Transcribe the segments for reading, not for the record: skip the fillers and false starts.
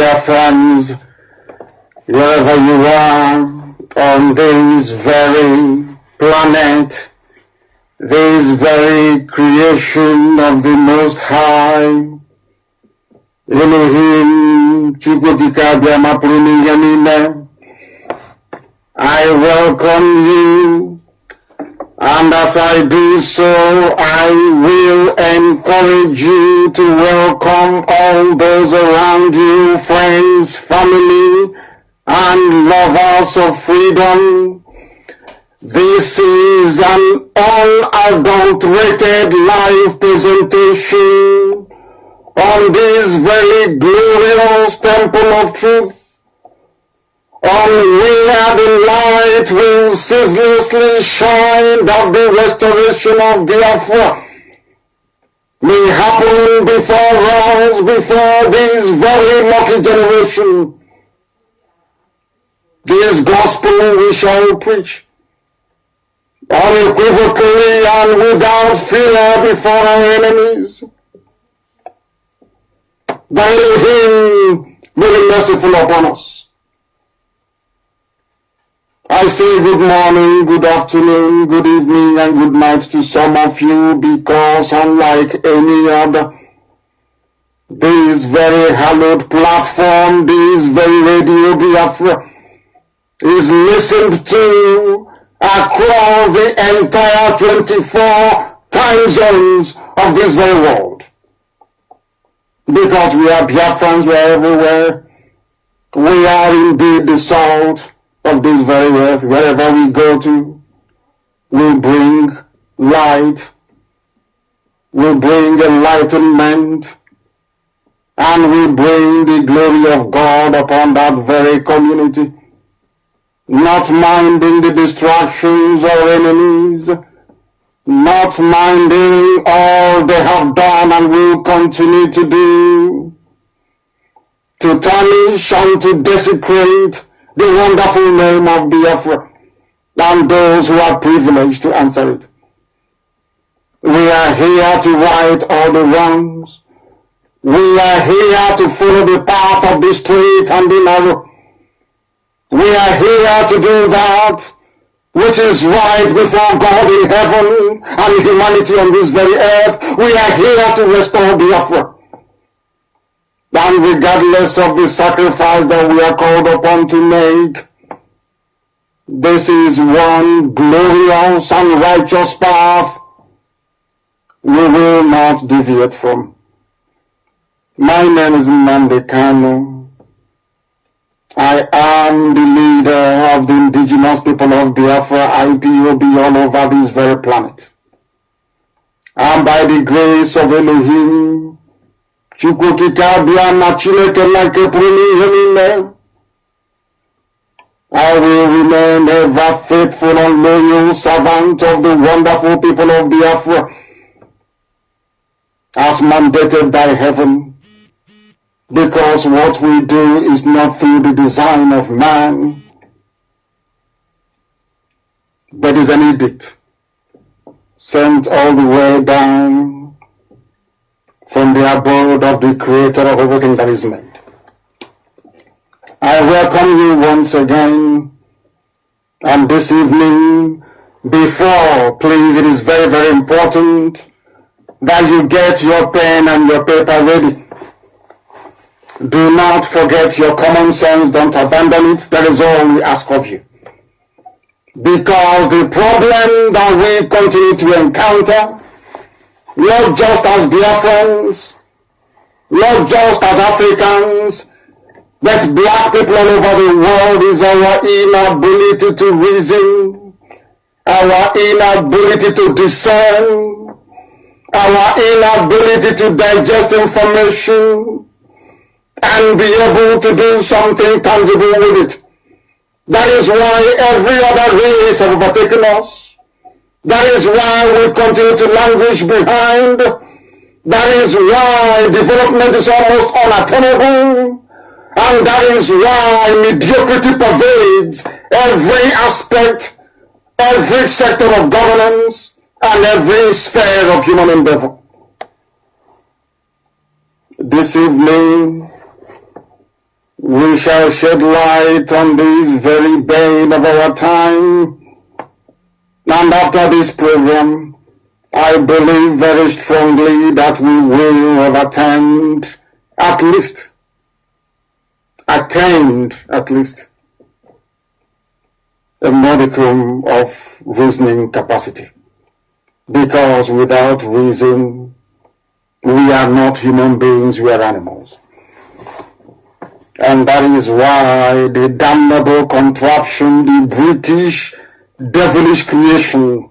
dear friends, wherever you are on this very planet, this very creation of the Most High, Elohim, I welcome you, and as I do so, I will encourage you to welcome all those around you, friends, family, and lovers of freedom. This is an unadulterated live presentation on this very glorious temple of truth, on where the light will ceaselessly shine that the restoration of Biafra may happen before us, before this very lucky generation. This gospel we shall preach unequivocally and without fear before our enemies. The Elohim may be merciful upon us. I say good morning, good afternoon, good evening, and good night to some of you, because unlike any other, this very hallowed platform, this very Radio Biafra, is listened to across the entire 24 time zones of this very world. Because we are Biafrans, we are everywhere. We are indeed the salt of this very earth. Wherever we go to, we bring light, we bring enlightenment, and we bring the glory of God upon that very community, not minding the distractions of enemies, not minding all they have done and will continue to do, to tarnish and to desecrate the wonderful name of Biafra and those who are privileged to answer it. We are here to right all the wrongs. We are here to follow the path of the straight and the narrow. We are here to do that which is right before God in heaven and humanity on this very earth. We are here to restore Biafra. And regardless of the sacrifice that we are called upon to make, this is one glorious and righteous path we will not deviate from. My name is Nnamdi Kanu. I am the leader of the Indigenous People of Biafra, IPOB, all over this very planet. And by the grace of Elohim, I will remain ever faithful and loyal servant of the wonderful people of Biafra, as mandated by heaven, because what we do is not through the design of man, but is an edict sent all the way down from the abode of the Creator of everything that is made. I welcome you once again, and this evening, please, it is very, very important that you get your pen and your paper ready. Do not forget your common sense, don't abandon it, that is all we ask of you. Because the problem that we continue to encounter, not just as Biafrans, not just as Africans, but black people all over the world, is our inability to reason, our inability to discern, our inability to digest information, and be able to do something tangible with it. That is why every other race has overtaken us. That is why we continue to languish behind. That is why development is almost unattainable. And that is why mediocrity pervades every aspect, every sector of governance, and every sphere of human endeavor. This evening, we shall shed light on this very bane of our time. And after this program, I believe very strongly that we will have attained at least a modicum of reasoning capacity. Because without reason, we are not human beings, we are animals. And that is why the damnable contraption, the British devilish creation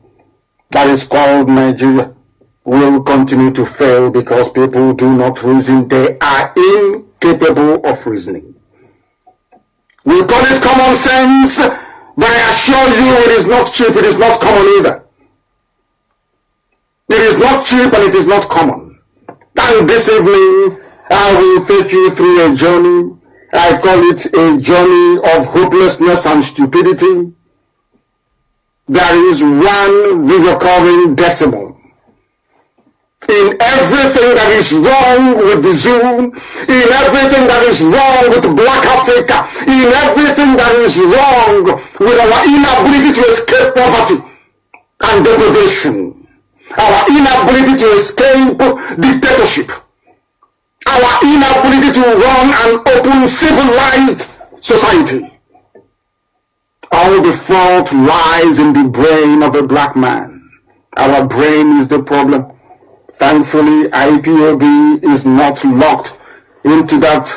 that is called Nigeria, will continue to fail because people do not reason. They are incapable of reasoning. We call it common sense, but I assure you it is not cheap, it is not common either. It is not cheap and it is not common. And this evening, I will take you through a journey. I call it a journey of hopelessness and stupidity. There is one recurring decimal in everything that is wrong with the Zoom, in everything that is wrong with Black Africa, in everything that is wrong with our inability to escape poverty and degradation, our inability to escape dictatorship, our inability to run an open, civilized society. All the fault lies in the brain of a black man. Our brain is the problem. Thankfully, IPOB is not locked into that,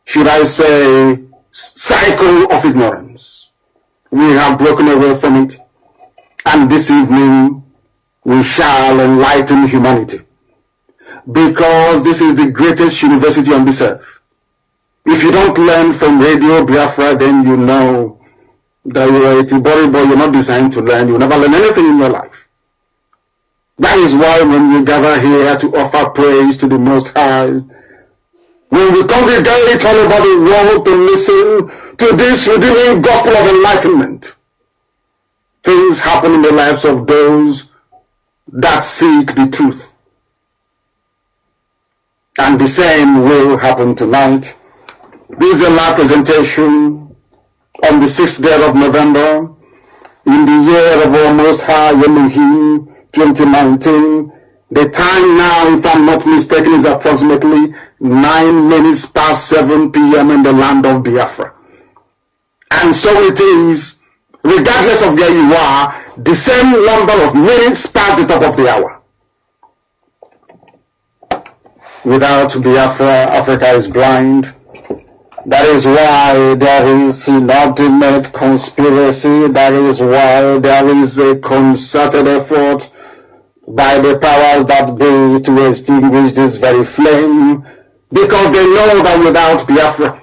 should I say, cycle of ignorance. We have broken away from it. And this evening, we shall enlighten humanity. Because this is the greatest university on this earth. If you don't learn from Radio Biafra, then you know that you are a Tibori boy, you're not designed to learn. You'll never learn anything in your life. That is why when we gather here to offer praise to the Most High, when we congregate all over the world to listen to this redeeming gospel of enlightenment, things happen in the lives of those that seek the truth. And the same will happen tonight. This is a live presentation on the 6th day of November, in the year of our Most High Elohim 2019. The time now, if I'm not mistaken, is approximately 9 minutes past 7 p.m. in the land of Biafra. And so it is, regardless of where you are, the same number of minutes past the top of the hour. Without Biafra, Africa is blind. That is why there is an ultimate conspiracy. That is why there is a concerted effort by the powers that be to extinguish this very flame, because they know that without Biafra,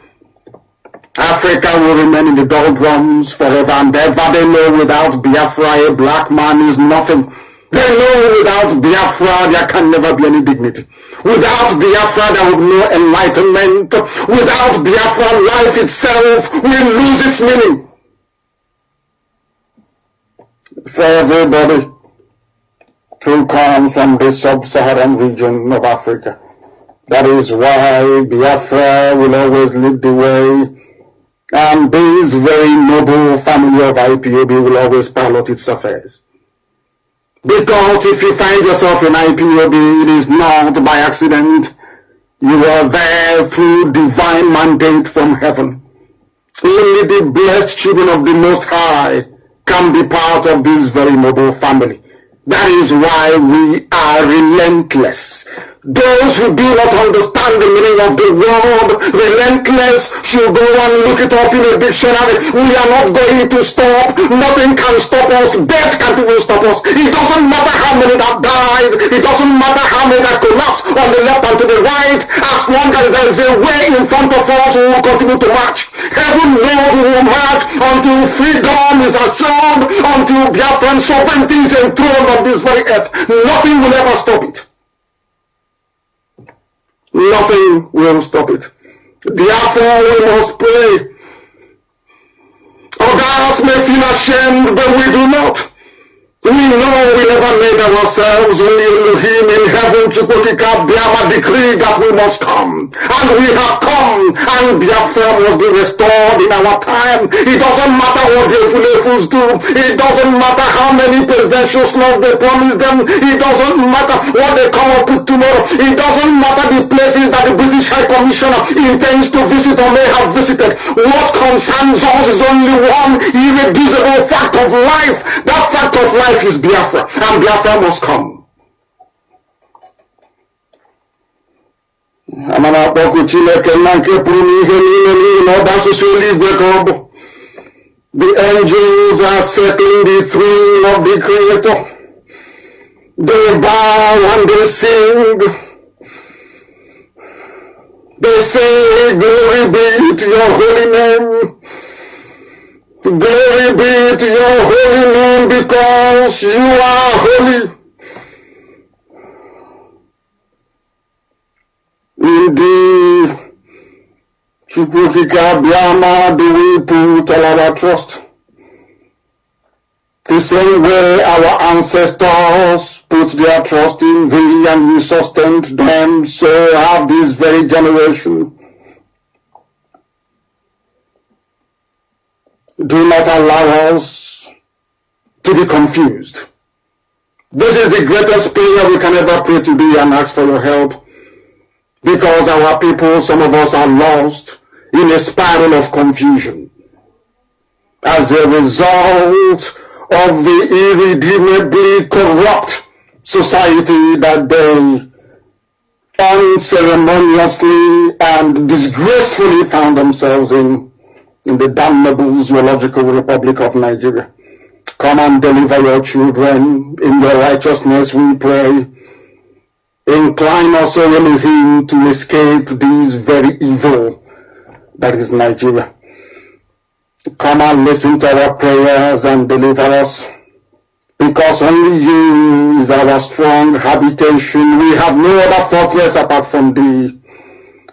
Africa will remain in the doldrums forever and ever. They know without Biafra, a black man is nothing. They know without Biafra, there can never be any dignity. Without Biafra, there will be no enlightenment. Without Biafra, life itself will lose its meaning. For everybody who comes from the sub-Saharan region of Africa, that is why Biafra will always lead the way, and this very noble family of IPOB will always pilot its affairs. Because if you find yourself in IPOB, it is not by accident. You are there through divine mandate from heaven. Only the blessed children of the Most High can be part of this very noble family. That is why we are relentless. Those who do not understand the meaning of the word relentless should go and look it up in a dictionary. We are not going to stop. Nothing can stop us. Death can't even stop us. It doesn't matter how many that died. It doesn't matter how many that collapse on the left and to the right. As long as there is a way in front of us, we will continue to march. Heaven knows we will march until freedom is assured, until Biafran sovereignty is enthroned on this very earth. Nothing will ever stop it. Nothing will stop it. Therefore, we must pray. Others may feel ashamed, but we do not. We know we never made ourselves, only Elohim in heaven, Chukwokika, Biafra decreed that we must come. And we have come, and Biafra must be restored in our time. It doesn't matter what the Efulefus do. It doesn't matter how many presidential slots they promise them. It doesn't matter what they come up with tomorrow. It doesn't matter the places that the British High Commissioner intends to visit or may have visited. What concerns us is only one irreducible fact of life. That fact of life is Biafra, and Biafra must come. Amana akpọku Chineke nna nke pụrụ n'ihe niile n'ihi na ọ bụ asụsụ eluigwe ka ọ bụ. The angels are circling the throne of the Creator. They bow and they sing. They say, glory be to your holy name. Glory be to your holy name, because you are holy. Indeed, Chukwukika Biama, do we put all our trust? The same way our ancestors put their trust in thee and you sustained them, so have this very generation. Do not allow us to be confused. This is the greatest prayer we can ever pray to thee and ask for your help, because our people, some of us, are lost in a spiral of confusion as a result of the irredeemably corrupt society that they unceremoniously and disgracefully found themselves in the damnable zoological Republic of Nigeria. Come and deliver your children in your righteousness, we pray. Incline us, O Elohim, to escape this very evil that is Nigeria. Come and listen to our prayers and deliver us, because only you is our strong habitation. We have no other fortress apart from thee.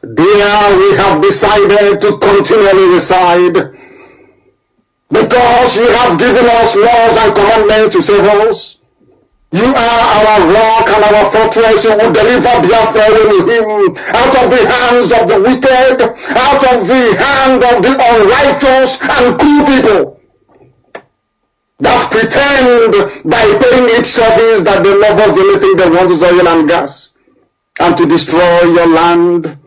There we have decided to continually reside, because you have given us laws and commandments to save us. You are our rock and our fortress. You will deliver Biafra out of the hands of the wicked, out of the hand of the unrighteous and cruel people that pretend by paying lip service that they love us. The only thing they want is oil and gas, and to destroy your land.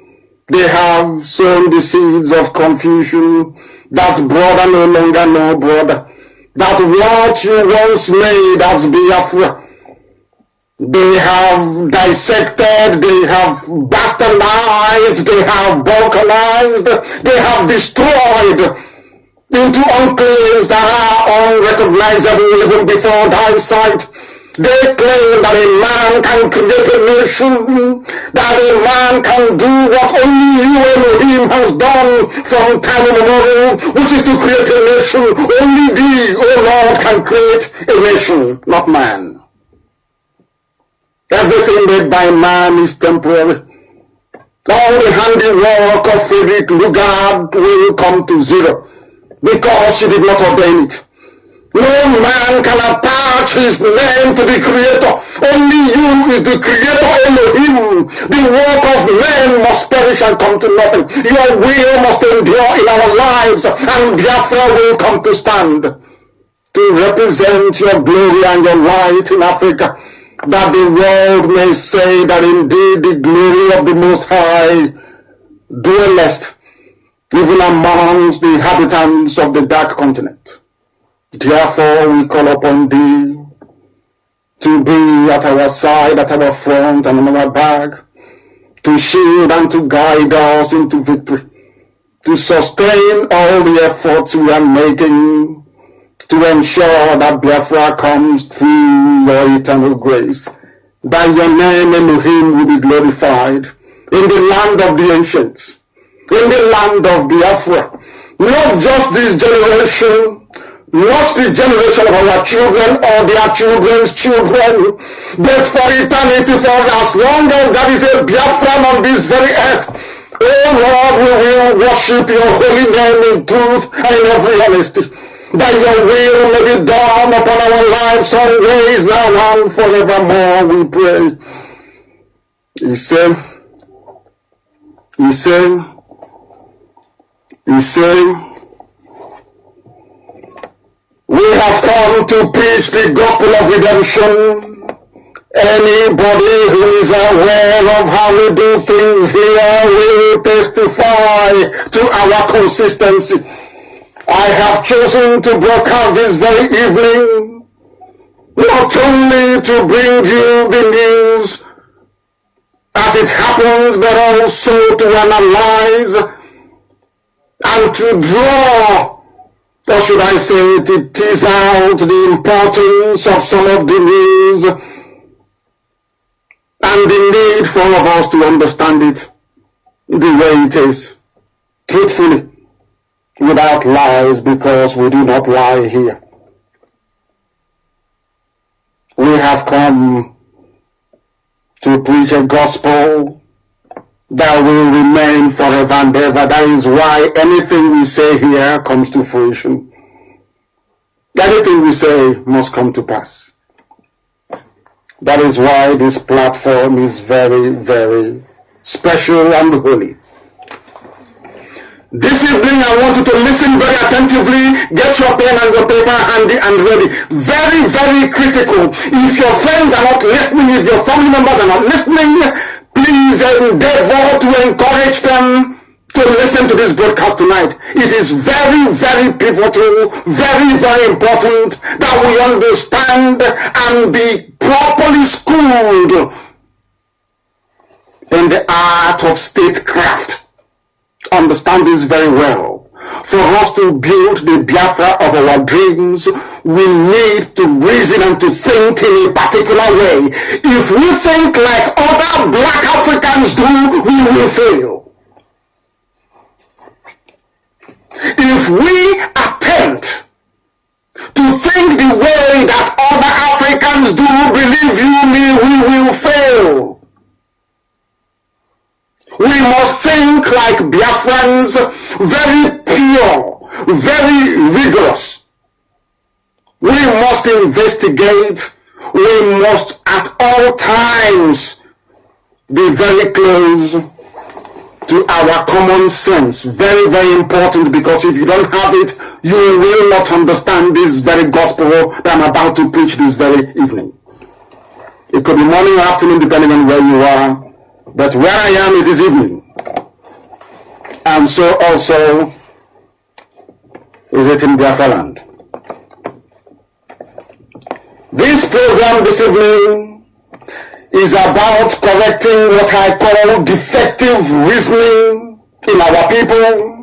They have sown the seeds of confusion, that brother no longer no brother, that what you once made as Biafra, they have dissected, they have bastardized, they have balkanized, they have destroyed into enclaves that are unrecognizable even before thy sight. They claim that a man can create a nation, that a man can do what only you, Elohim, has done from time immemorial, which is to create a nation. Only thee, O Lord, can create a nation, not man. Everything made by man is temporary. All the handiwork of Frederick Lugard will come to zero, because she did not ordain it. No man can attach his name to the Creator. Only you is the Creator, Elohim. The work of men must perish and come to nothing. Your will must endure in our lives, and Biafra will come to stand to represent your glory and your light in Africa, that the world may say that indeed the glory of the Most High dwelleth even amongst the inhabitants of the dark continent. Therefore we call upon thee to be at our side, at our front and on our back, to shield and to guide us into victory, to sustain all the efforts we are making to ensure that Biafra comes through your eternal grace. That your name, Elohim, will be glorified in the land of the ancients, in the land of Biafra. Not just this generation, not the generation of our children or their children's children, but for eternity, for as long as there is a Biafran on this very earth. Oh Lord, we will worship your holy name in truth and in every honesty. that your will may be done upon our lives always, now and forevermore, we pray. He said, we have come to preach the gospel of redemption. Anybody who is aware of how we do things here will testify to our consistency. I have chosen to broadcast this very evening, not only to bring you the news as it happens, but also to analyze and to draw, or should I say, to tease out the importance of some of the news and the need for all of us to understand it the way it is, truthfully, without lies, because we do not lie here. We have come to preach a gospel that will remain forever and ever. That is why anything we say here comes to fruition. Anything we say must come to pass. That is why this platform is very, very special and holy. This evening I want you to listen very attentively. Get your pen and your paper handy and ready. Very, very critical. If your friends are not listening, if your family members are not listening, please endeavor to encourage them to listen to this broadcast tonight. It is very, very pivotal, very, very important that we understand and be properly schooled in the art of statecraft. Understand this very well. For us to build the Biafra of our dreams, we need to reason and to think in a particular way. If we think like other black Africans do, we will fail. If we attempt to think the way that other Africans do, believe you me, we will fail. We must think like Biafrans, very pure, very rigorous. We must investigate. We must at all times be very close to our common sense. Very, very important, because if you don't have it, you will not understand this very gospel that I'm about to preach this very evening. It could be morning or afternoon, depending on where you are. But where I am, it is evening. And so also is it in Biafra land. This program this evening is about correcting what I call defective reasoning in our people.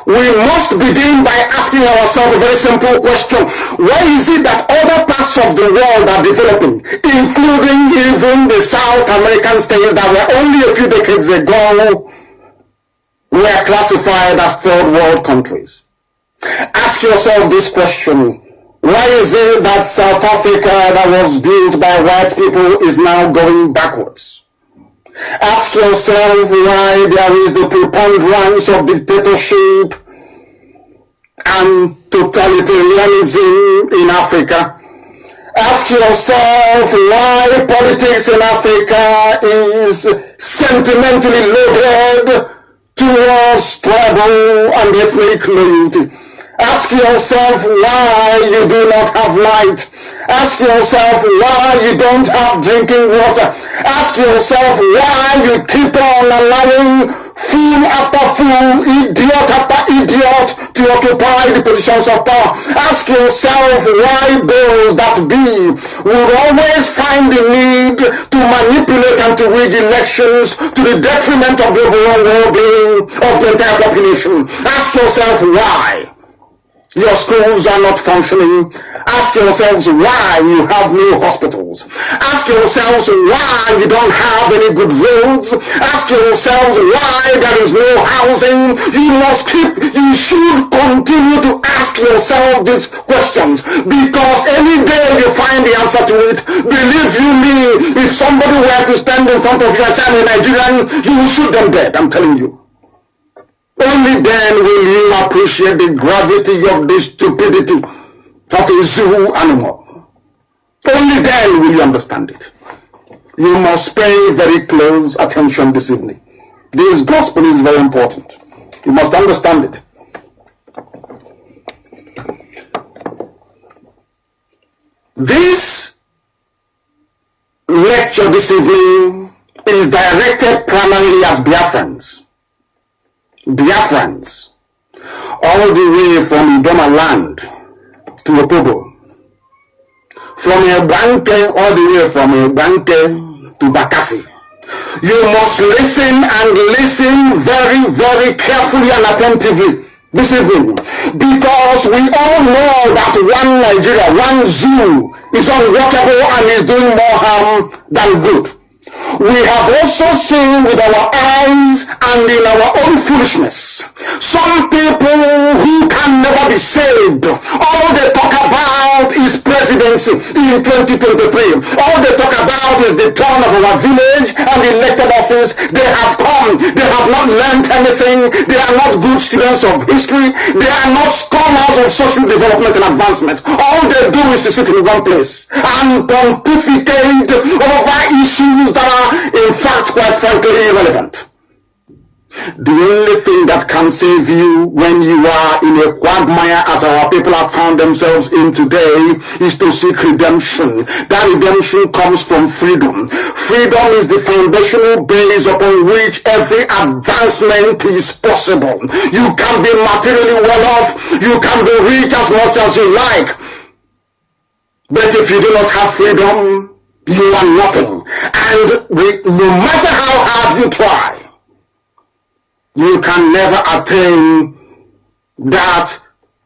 We must begin by asking ourselves a very simple question. Why is it that other parts of the world are developing, including even the South American states that were only a few decades ago were classified as third world countries? Ask yourself this question. Why is it that South Africa, that was built by white people, is now going backwards? Ask yourself why there is the preponderance of dictatorship and totalitarianism in Africa. Ask yourself why politics in Africa is sentimentally loaded towards tribal and ethnic loyalty. Ask yourself why you do not have light. Ask yourself why you don't have drinking water. Ask yourself why you keep on allowing fool after fool, idiot after idiot to occupy the positions of power. Ask yourself why those that be will always find the need to manipulate and to rig elections to the detriment of the overall well-being of the entire population. Ask yourself why your schools are not functioning. Ask yourselves why you have no hospitals. Ask yourselves why you don't have any good roads. Ask yourselves why there is no housing. You should continue to ask yourself these questions, because any day you find the answer to it, believe you me, if somebody were to stand in front of you and say, I'm a Nigerian, you will shoot them dead, I'm telling you. Only then will you appreciate the gravity of the stupidity of a zoo animal. Only then will you understand it. You must pay very close attention this evening. This gospel is very important. You must understand it. This lecture this evening is directed primarily at Biafrans. Biafrans, all the way from Idoma land to Opobo, from Ebanke all the way from Ebanke to Bakassi. You must listen and listen very, very carefully and attentively this evening, because we all know that one Nigeria, one zoo is unworkable and is doing more harm than good. We have also seen with our eyes and in our own foolishness some people who can never be saved. All they talk about is presidency in 2023. All they talk about is the turn of our village and elected office. They have come. They have not learned anything. They are not good students of history. They are not scholars of social development and advancement. All they do is to sit in one place and pontificate over issues that are in fact quite frankly irrelevant. The only thing that can save you when you are in a quagmire as our people have found themselves in today is to seek redemption. That redemption comes from freedom. Freedom is the foundational base upon which every advancement is possible. You can be materially well off, you can be rich as much as you like, but if you do not have freedom, you are nothing. And no matter how hard you try, you can never attain that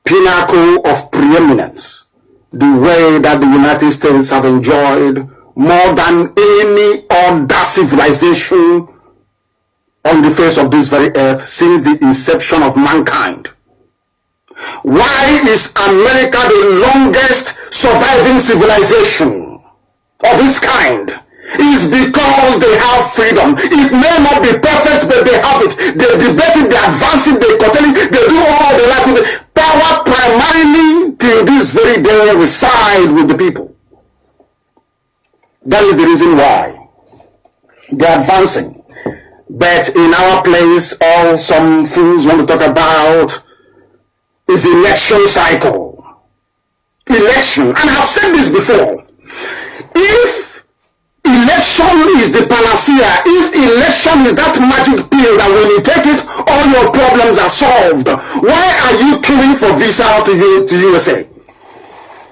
pinnacle of preeminence the way that the United States have enjoyed more than any other civilization on the face of this very earth since the inception of mankind. Why is America the longest surviving civilization of its kind? Is because they have freedom. It may not be perfect, but they have it. They debate it, they advance it, they curtail it, they do all they like with it. Power primarily till this very day reside with the people. That is the reason why they are advancing. But in our place, all some fools want to talk about is election cycle. Election. And I've said this before. If election is the panacea, if election is that magic pill that when you take it, all your problems are solved, why are you queuing for visa to USA?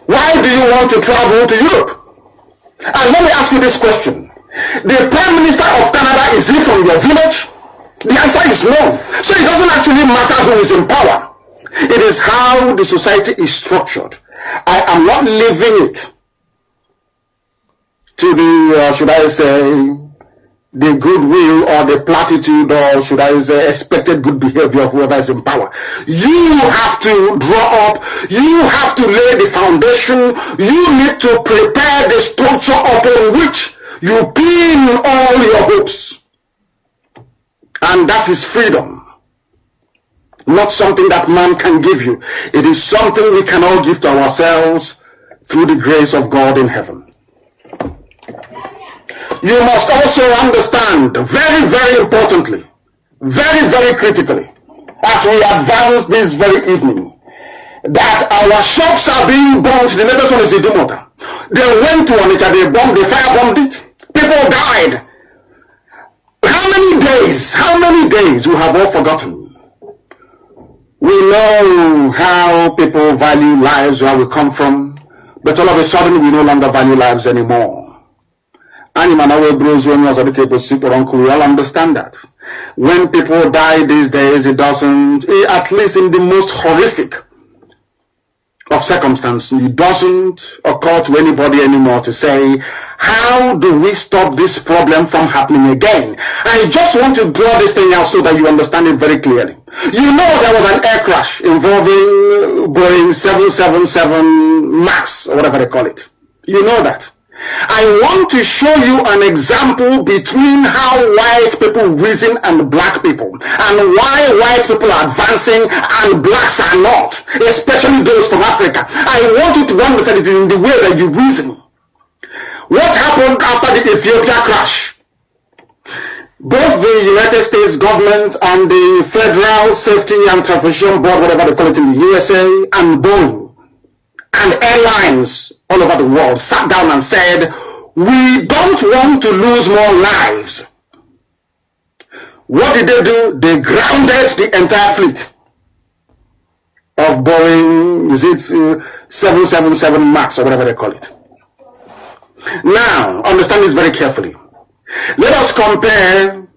Why do you want to travel to Europe? And let me ask you this question. The Prime Minister of Canada, is he from your village? The answer is no. So it doesn't actually matter who is in power. It is how the society is structured. I am not leaving it to the, should I say, the goodwill or the platitude or should I say expected good behavior of whoever is in power. You have to draw up, you have to lay the foundation, you need to prepare the structure upon which you pin all your hopes. And that is freedom. Not something that man can give you. It is something we can all give to ourselves through the grace of God in heaven. You must also understand, very, very importantly, very, very critically, as we advance this very evening, that our shops are being bombed. The latest one is Idumota. They went to Onitsha, they firebombed it. People died. How many days we have all forgotten? We know how people value lives, where we come from, but all of a sudden we no longer value lives anymore. We all understand that. When people die these days, it doesn't, at least in the most horrific of circumstances, it doesn't occur to anybody anymore to say, how do we stop this problem from happening again? I just want to draw this thing out so that you understand it very clearly. You know there was an air crash involving Boeing 777 MAX, or whatever they call it. You know that. I want to show you an example between how white people reason and black people, and why white people are advancing and blacks are not, especially those from Africa. I want you to understand it in the way that you reason. What happened after the Ethiopia crash? Both the United States government and the Federal Safety and Transportation Board, whatever they call it in the USA, and Boeing, and airlines all over the world sat down and said, we don't want to lose more lives. What did they do? They grounded the entire fleet of Boeing, is it 777 MAX or whatever they call it. Now, understand this very carefully. Let us compare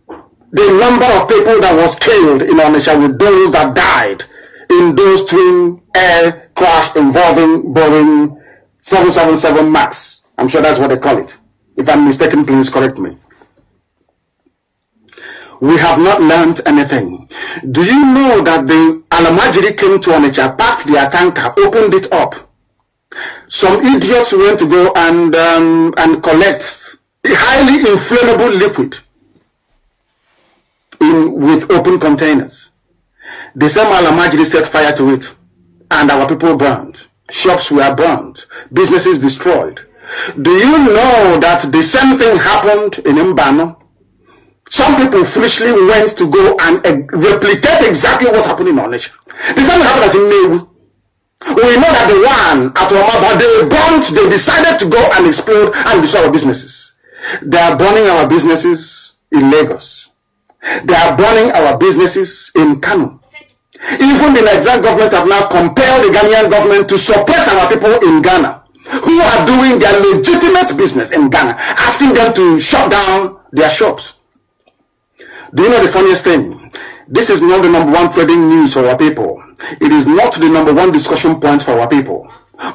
the number of people that was killed in Onitsha with those that died in those twin air crash involving Boeing 777 MAX. I'm sure that's what they call it. If I'm mistaken, please correct me. We have not learned anything. Do you know that the Alamajiri came to Onitsha, packed their tanker, opened it up? Some idiots went to go and collect a highly inflammable liquid with open containers. The same Alamajiri set fire to it, and our people burned. Shops were burned. Businesses destroyed. Do you know that the same thing happened in Mbano? Some people foolishly went to go and replicate exactly what happened in Onitsha. The same happened in Newu. We know that the one at Omaba, they burnt, they decided to go and explode and destroy our businesses. They are burning our businesses in Lagos. They are burning our businesses in Kanu. Even the Nigerian government have now compelled the Ghanaian government to suppress our people in Ghana, who are doing their legitimate business in Ghana, asking them to shut down their shops. Do you know the funniest thing? This is not the number one trading news for our people. It is not the number one discussion point for our people.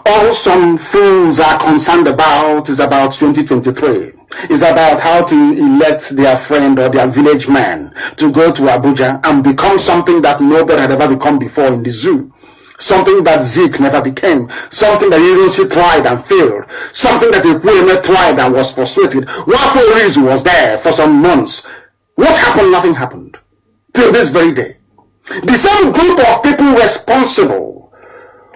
All some fools are concerned about is about 2023. It's about how to elect their friend or their village man to go to Abuja and become something that nobody had ever become before in the zoo. Something that Zeke never became. Something that Ironsi tried and failed. Something that Ikweme tried and was frustrated. Wafo was there for some months. What happened? Nothing happened. Till this very day. The same group of people responsible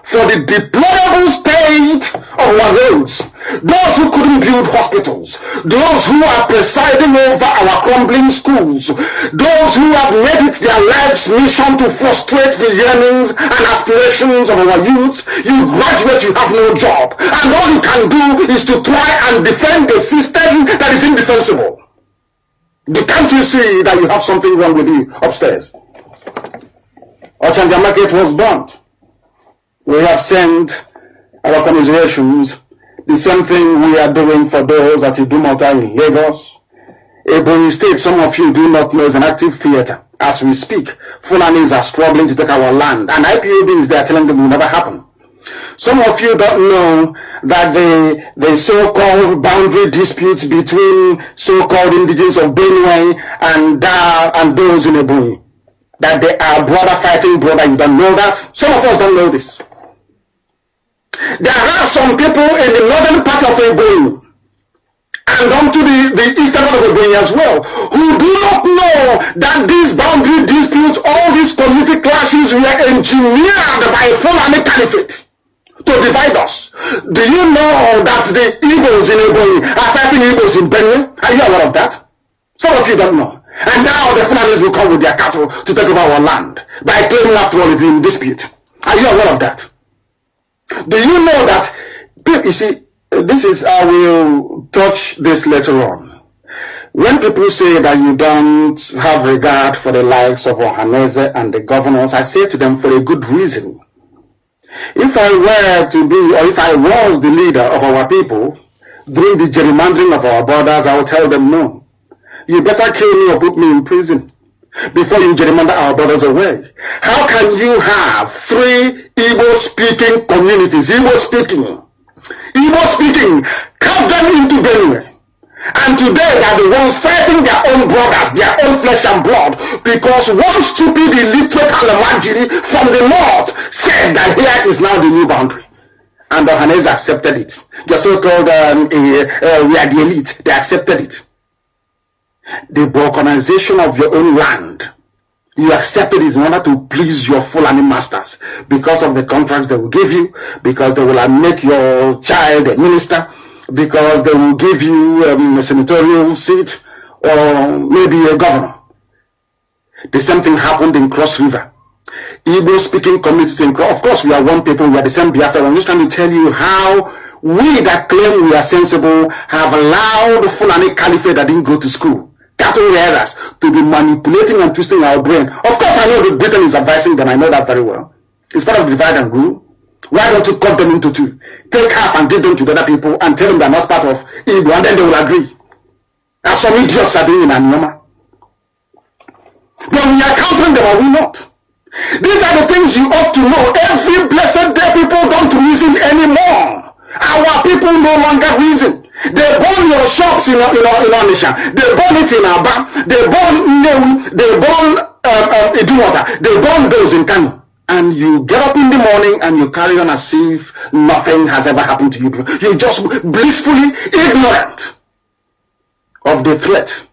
for the deplorable state of our roads, those who couldn't build hospitals, those who are presiding over our crumbling schools, those who have made it their life's mission to frustrate the yearnings and aspirations of our youth. You graduate, you have no job, and all you can do is to try and defend a system that is indefensible. Can't you see that you have something wrong with you upstairs? Ochanja Market was burnt. We have sent our commiserations. The same thing we are doing for those at Idumota in Lagos. Ebonyi State, some of you do not know, is an active theater. As we speak, Fulanis are struggling to take our land, and IPOB is there telling them it will never happen. Some of you don't know that the so-called boundary disputes between so-called indigenous of Benue and those in Ebonyi, that they are brother fighting brother. You don't know that? Some of us don't know this. There are some people in the northern part of Ebonyi and onto the eastern part of Ebonyi as well, who do not know that these boundary disputes, all these community clashes were engineered by a Fulani caliphate to divide us. Do you know that the Igbos in Ebonyi are fighting Igbos in Benue? Are you aware of that? Some of you don't know. And now the Fulanis will come with their cattle to take over our land by claiming after all it's in dispute. Are you aware of that? Do you know that, you see, this is, I will touch this later on. When people say that you don't have regard for the likes of Ohaneze and the governors, I say to them for a good reason. If I were to be, or if I was the leader of our people, during the gerrymandering of our borders, I would tell them no. You better kill me or put me in prison before you gerrymander our borders away. How can you have 3 Igbo-speaking communities, Igbo-speaking, cut them into Benue? And today they are the ones fighting their own brothers, their own flesh and blood, because one stupid illiterate Alamajiri from the north said that here is now the new boundary. and the Ohanese accepted it. The so-called we are the elite, they accepted it. The balkanization of your own land, you accepted it in order to please your Fulani masters because of the contracts they will give you, because they will make your child a minister, because they will give you a senatorial seat or maybe a governor. The same thing happened in Cross River. Igbo speaking communities in Cross, of course we are one people, we are the same Biafra. I'm just trying to tell you how we that claim we are sensible have allowed Fulani Caliphate that didn't go to school, cattle rearers, to be manipulating and twisting our brain. Of course I know that Britain is advising them, I know that very well. It's part of the divide and rule. Why don't you cut them into two? Take half and give them to the other people and tell them they're not part of Igbo, and then they will agree. As some idiots are doing in Anyoma. But we are countering them, are we not? These are the things you ought to know. Every blessed day people don't reason anymore. Our people no longer reason. They burn your shops in Onisha. They burn it in Aba. They burn Newi. They burn Idumota. They burn those in Kanu. And you get up in the morning and you carry on as if nothing has ever happened to you. You're just blissfully ignorant of the threat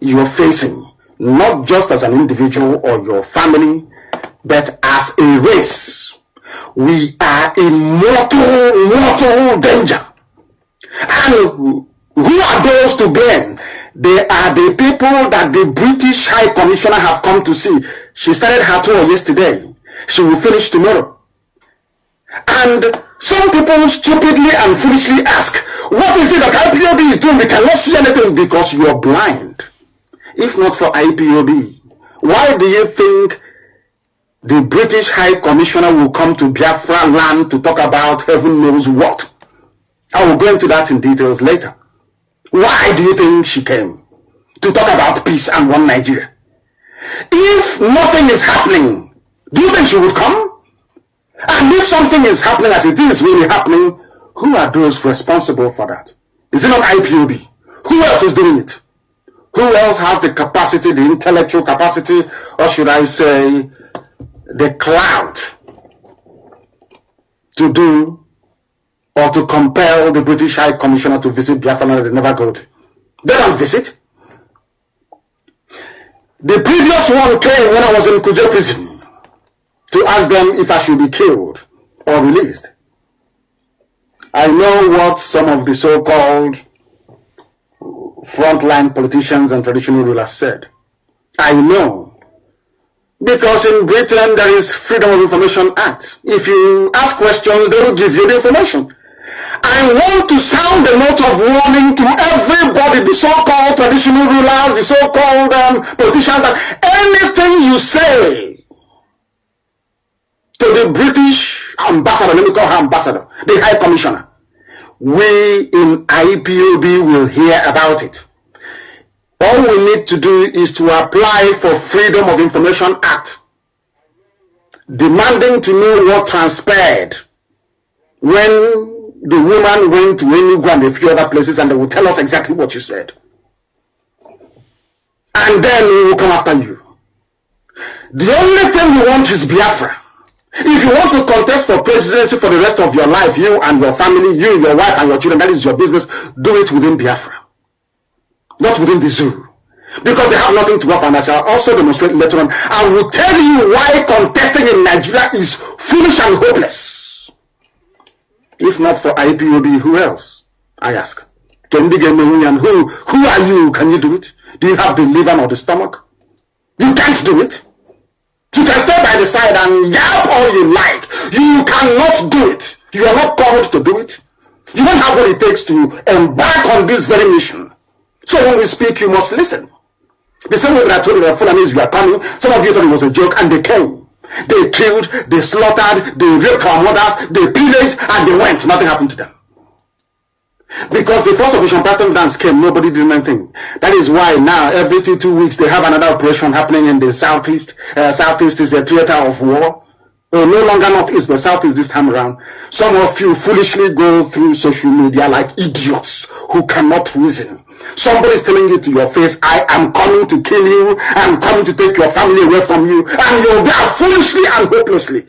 you are facing, not just as an individual or your family, but as a race. We are in mortal danger. And who are those to blame? They are the people that the British High Commissioner have come to see. She started her tour yesterday. She will finish tomorrow. And some people stupidly and foolishly ask, what is it that IPOB is doing? We cannot see anything because you are blind. If not for IPOB, why do you think the British High Commissioner will come to Biafra land to talk about heaven knows what? I will go into that in details later. Why do you think she came? To talk about peace and one Nigeria. If nothing is happening, do you think she would come? And if something is happening as it is really happening, who are those responsible for that? Is it not IPOB? Who else is doing it? Who else has the capacity, the intellectual capacity, or should I say, the clout to do or to compel the British High Commissioner to visit Biafra and they never go to? They don't visit. The previous one came when I was in Kuje prison to ask them if I should be killed or released. I know what some of the so-called frontline politicians and traditional rulers said. I know. Because in Britain there is Freedom of Information Act. If you ask questions, they will give you the information. I want to sound a note of warning to everybody, the so-called traditional rulers, the so-called politicians, that anything you say to the British ambassador, let me call her ambassador, the High Commissioner, we in IPOB will hear about it. All we need to do is to apply for Freedom of Information Act, demanding to know what transpired when the woman went to Enugu and a few other places, and they will tell us exactly what you said. And then we will come after you. The only thing we want is Biafra. If you want to contest for presidency for the rest of your life, you and your family, you, your wife and your children, that is your business, do it within Biafra. Not within the zoo. Because they have nothing to offer, and I shall also demonstrate later on. I will tell you why contesting in Nigeria is foolish and hopeless. If not for IPOB, who else? I ask. Who are you? Can you do it? Do you have the liver or the stomach? You can't do it. You can stay by the side and yap all you like. You cannot do it. You are not called to do it. You don't have what it takes to embark on this very mission. So when we speak, you must listen. The same way that I told you that Fulanis were coming, some of you thought it was a joke, and they came. They killed, they slaughtered, they raped our mothers, they pillaged, and they went. Nothing happened to them. Because the first operation pattern dance came, nobody did anything. That is why now, every 2 weeks, they have another operation happening in the southeast. Southeast is a theater of war. No longer northeast, but southeast this time around. Some of you foolishly go through social media like idiots who cannot reason. Somebody is telling you to your face, I am coming to kill you, I am coming to take your family away from you, and you're there foolishly and hopelessly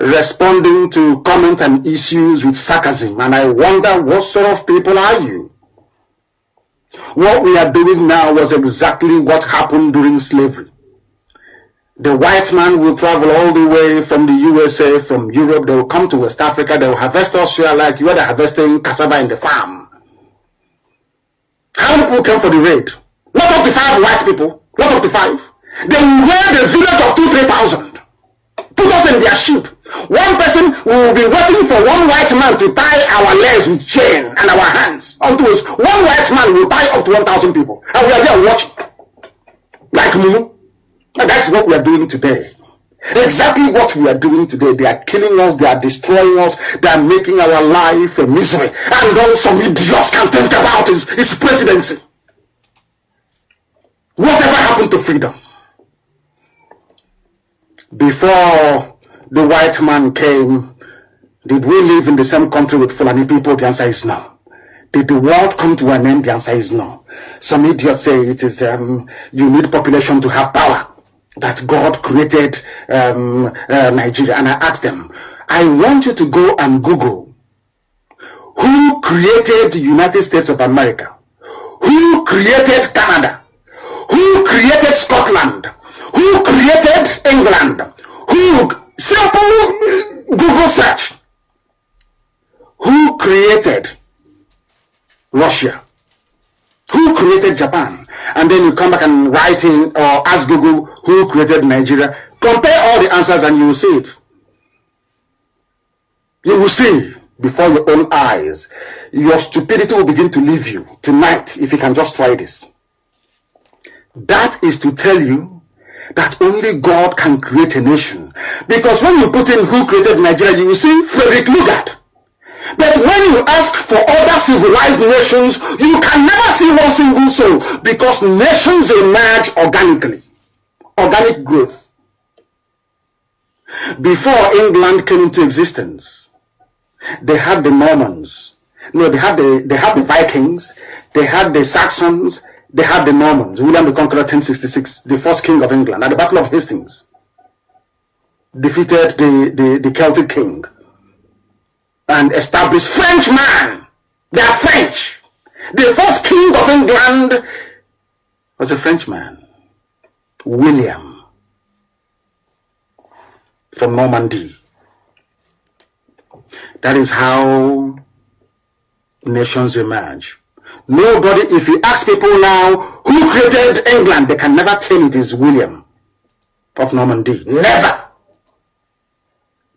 responding to comments and issues with sarcasm. And I wonder, what sort of people are you? What we are doing now was exactly what happened during slavery. The white man will travel all the way from the USA, from Europe. They will come to West Africa. They will harvest Austria like you are harvesting cassava in the farm. How many people came for the raid? Not up to 5 white people. Not up to 5. They will raid a village of 2,000-3,000. Put us in their ship. One person will be waiting for one white man to tie our legs with chain and our hands onto us. One white man will tie up to 1,000 people. And we are there watching. Like Moo. And that's what we are doing today. Exactly what we are doing today. They are killing us, they are destroying us, they are making our life a misery. And all some idiots can think about is presidency. Whatever happened to freedom? Before the white man came, did we live in the same country with Fulani people? The answer is no. Did the world come to an end? The answer is no. Some idiots say it is you need population to have power. That God created Nigeria. And I asked them, I want you to go and Google who created the United States of America, who created Canada, who created Scotland, who created England, simple Google search, who created Russia, who created Japan, and then you come back and write in or ask Google who created Nigeria. Compare all the answers and you will see it. You will see before your own eyes. Your stupidity will begin to leave you tonight if you can just try this. That is to tell you that only God can create a nation. Because when you put in who created Nigeria, you will see Frederick Lugard. But when you ask for other civilized nations, you can never see one single soul, because nations emerge organically. Organic growth. Before England came into existence, they had the Normans. No, they had the Vikings, they had the Saxons, they had the Normans. William the Conqueror, 1066, the first king of England, at the Battle of Hastings, defeated the Celtic king and established Frenchman. They are French. The first king of England was a Frenchman, William, from Normandy. That is how nations emerge. Nobody, if you ask people now who created England, they can never tell it is William of Normandy. Never.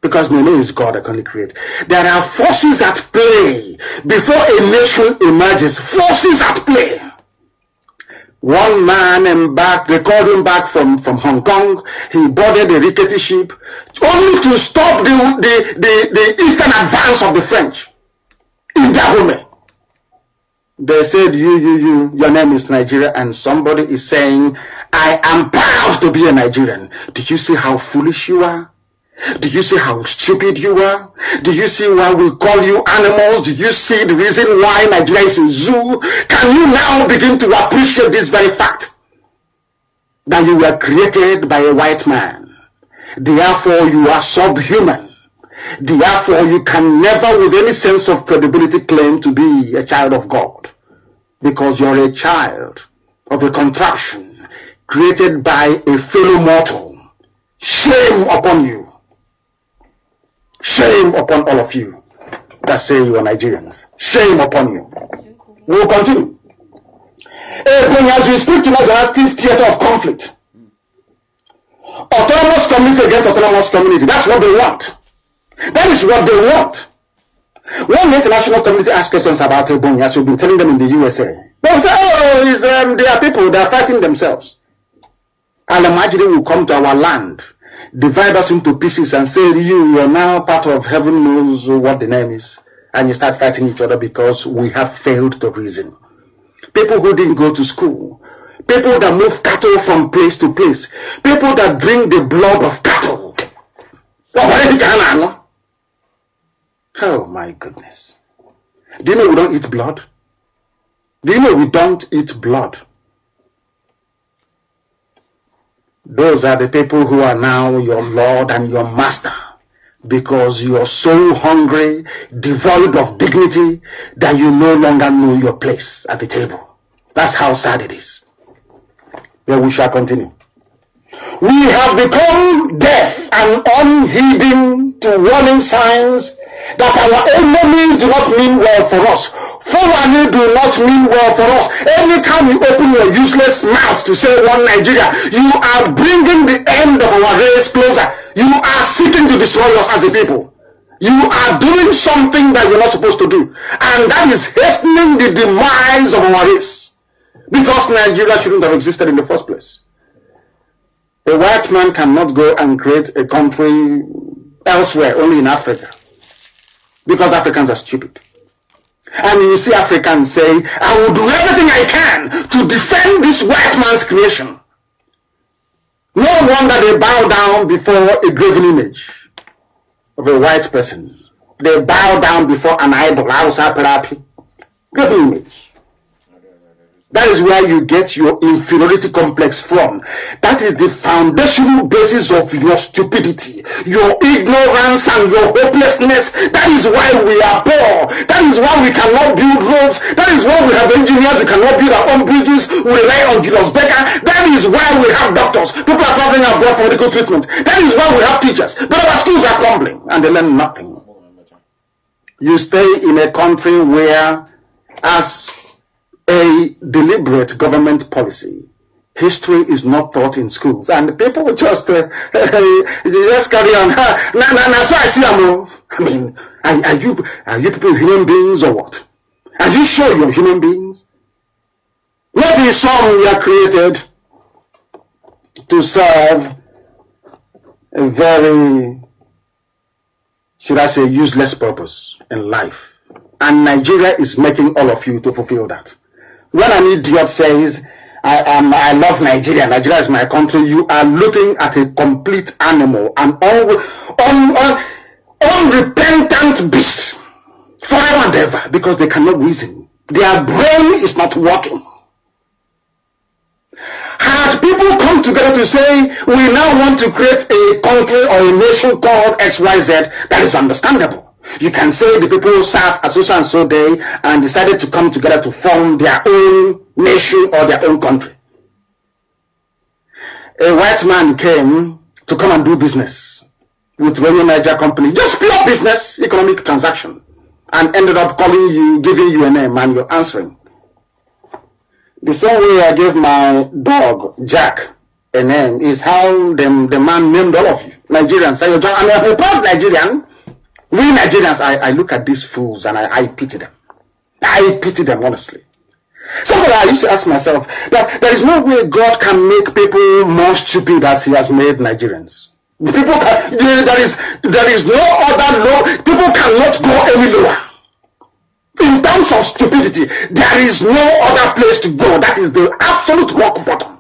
Because no name is God that can create. There are forces at play before a nation emerges. Forces at play. One man embarked, they called him back from Hong Kong. He boarded a rickety ship only to stop the eastern advance of the French in Dahomey. They said, your name is Nigeria, and somebody is saying, I am proud to be a Nigerian. Do you see how foolish you are? Do you see how stupid you are? Do you see why we call you animals? Do you see the reason why Nigeria is a zoo? Can you now begin to appreciate this very fact? That you were created by a white man. Therefore, you are subhuman. Therefore, you can never, with any sense of credibility, claim to be a child of God. Because you're a child of a contraption created by a fellow mortal. Shame upon you. Shame upon all of you that say you are Nigerians. Shame upon you. We will continue. As we speak tonight, an active theater of conflict. Autonomous community against autonomous community. That's what they want. That is what they want. When the international community asks questions about Ebony, as we've been telling them in the USA, they'll say, oh, they are people, they are fighting themselves. Al-Majiri will come to our land, divide us into pieces and say, you are now part of heaven knows what the name is. And you start fighting each other because we have failed to reason. People who didn't go to school, people that move cattle from place to place, people that drink the blood of cattle. Oh my goodness. Do you know we don't eat blood? Do you know we don't eat blood? Those are the people who are now your Lord and your Master. because you're so hungry, devoid of dignity, that you no longer know your place at the table. That's how sad it is. But we shall continue. We have become deaf and unheeding to warning signs that our enemies do not mean well for us. Fulani do not mean well for us. Anytime you open your useless mouth to say one Nigeria, you are bringing the end of our race closer. You are seeking to destroy us as a people. You are doing something that you're not supposed to do. And that is hastening the demise of our race. Because Nigeria shouldn't have existed in the first place. A white man cannot go and create a country elsewhere, only in Africa. Because Africans are stupid. And you see Africans say, I will do everything I can to defend this white man's creation. No wonder they bow down before a graven image of a white person. They bow down before an idol, graven image. That is where you get your inferiority complex from. That is the foundational basis of your stupidity, your ignorance and your hopelessness. That is why we are poor. That is why we cannot build roads. That is why we have engineers. We cannot build our own bridges. We rely on Julius Becker. That is why we have doctors. People are traveling abroad for medical treatment. That is why we have teachers. But our schools are crumbling and they learn nothing. You stay in a country where, as a deliberate government policy, history is not taught in schools, and people will just just carry on. So I see, I mean, are you people human beings or what? Are you sure you're human beings? Maybe some were created to serve a very, should I say, useless purpose in life, and Nigeria is making all of you to fulfill that. When an idiot says, I love Nigeria, Nigeria is my country, you are looking at a complete animal, an unrepentant beast, forever and ever, because they cannot reason. Their brain is not working. Had people come together to say, we now want to create a country or a nation called XYZ, that is understandable. You can say the people sat at so and so day and decided to come together to form their own nation or their own country. A white man came to come and do business with Radio Niger Company, just pure business, economic transaction, and ended up calling you, giving you a name, and you're answering. The same way I gave my dog, Jack, a name is how the man named all of you, Nigerians. I'm a proud Nigerian. We Nigerians, I look at these fools and I pity them. I pity them, honestly. Sometimes I used to ask myself that there is no way God can make people more stupid as He has made Nigerians. People can, there is no other law. People cannot go any lower. In terms of stupidity, there is no other place to go. That is the absolute rock bottom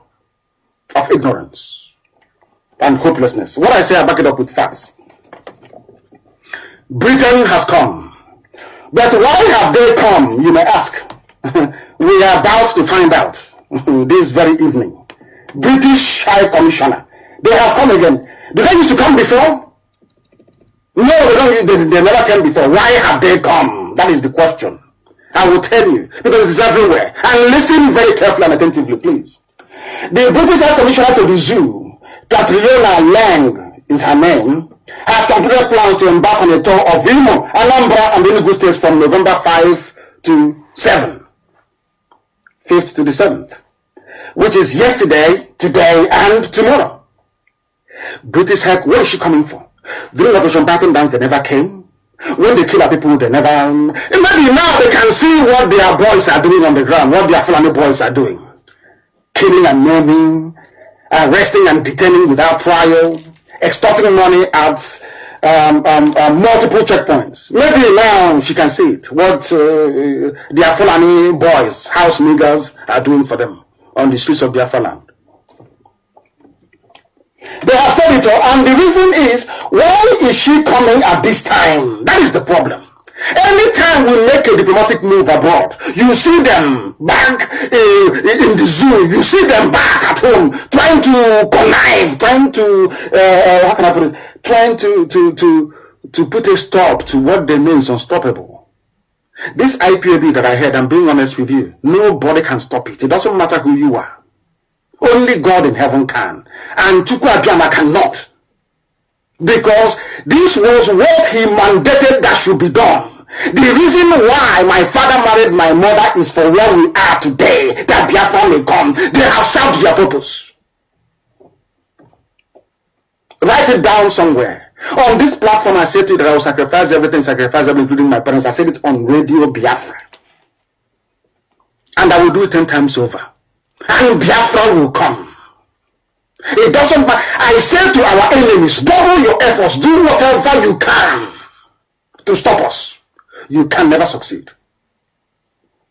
of ignorance and hopelessness. What I say, I back it up with facts. Britain has come. But why have they come, you may ask? We are about to find out this very evening. British High Commissioner. They have come again. Did they used to come before? No, they never came before. Why have they come? That is the question. I will tell you. Because it is everywhere. And listen very carefully and attentively, please. The British High Commissioner to the Zoo, Catriona Lang is her name, has completed plans to embark on a tour of Imo, Anambra, and Enugu states from November 5 to 7. 5th to the 7th. Which is yesterday, today, and tomorrow. British Heck, what is she coming for? During Operation Baton Dance, they never came. When they kill our people, they never... Maybe now they can see what their boys are doing on the ground, what their Fulani boys are doing. Killing and maiming, arresting and detaining without trial, extorting money at multiple checkpoints. Maybe now she can see it, what their Fulani boys, house niggers, are doing for them on the streets of Biafra land. They have said it all, and the reason is, why is she coming at this time? That is the problem. Anytime we make a diplomatic move abroad, you see them back in the zoo, you see them back at home, trying to connive, trying to, how can I put it, trying to to put a stop to what they know is unstoppable. This IPOB that I heard, I'm being honest with you, nobody can stop it. It doesn't matter who you are. Only God in heaven can. And Chukwu Abiyama cannot. Because this was what he mandated that should be done. The reason why my father married my mother is for where we are today, that Biafra may come. They have served their purpose. Write it down somewhere. On this platform, I said to you that I will sacrifice everything, including my parents. I said it on Radio Biafra. And I will do it 10 times over. And Biafra will come. It doesn't matter. I say to our enemies, double your efforts, do whatever you can to stop us. You can never succeed.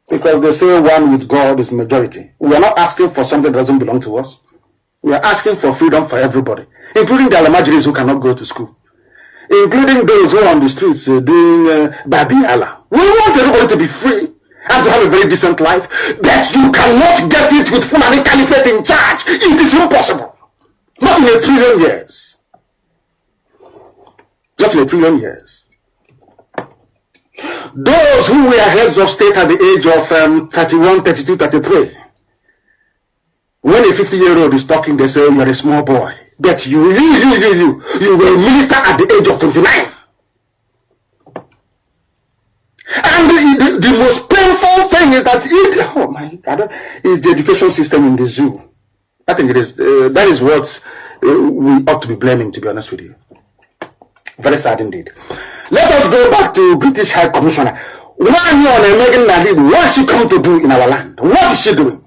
Because they say one with God is majority. We are not asking for something that doesn't belong to us. We are asking for freedom for everybody, including the Alamajiris who cannot go to school, including those who are on the streets doing Babi Allah. We want everybody to be free and to have a very decent life, but you cannot get it with Fulani Caliphate in charge. It is impossible. Not in 1 trillion years. Just in 1 trillion years. Those who were heads of state at the age of 31, 32, 33, when a 50-year-old is talking, they say, oh, you're a small boy. But you were a minister at the age of 29. And the most painful thing is that oh my God, is the education system in the zoo. I think it is. That is what we ought to be blaming, to be honest with you. Very sad indeed. Let us go back to British High Commissioner. Why on Megan Nnamdi? What is she come to do in our land? What is she doing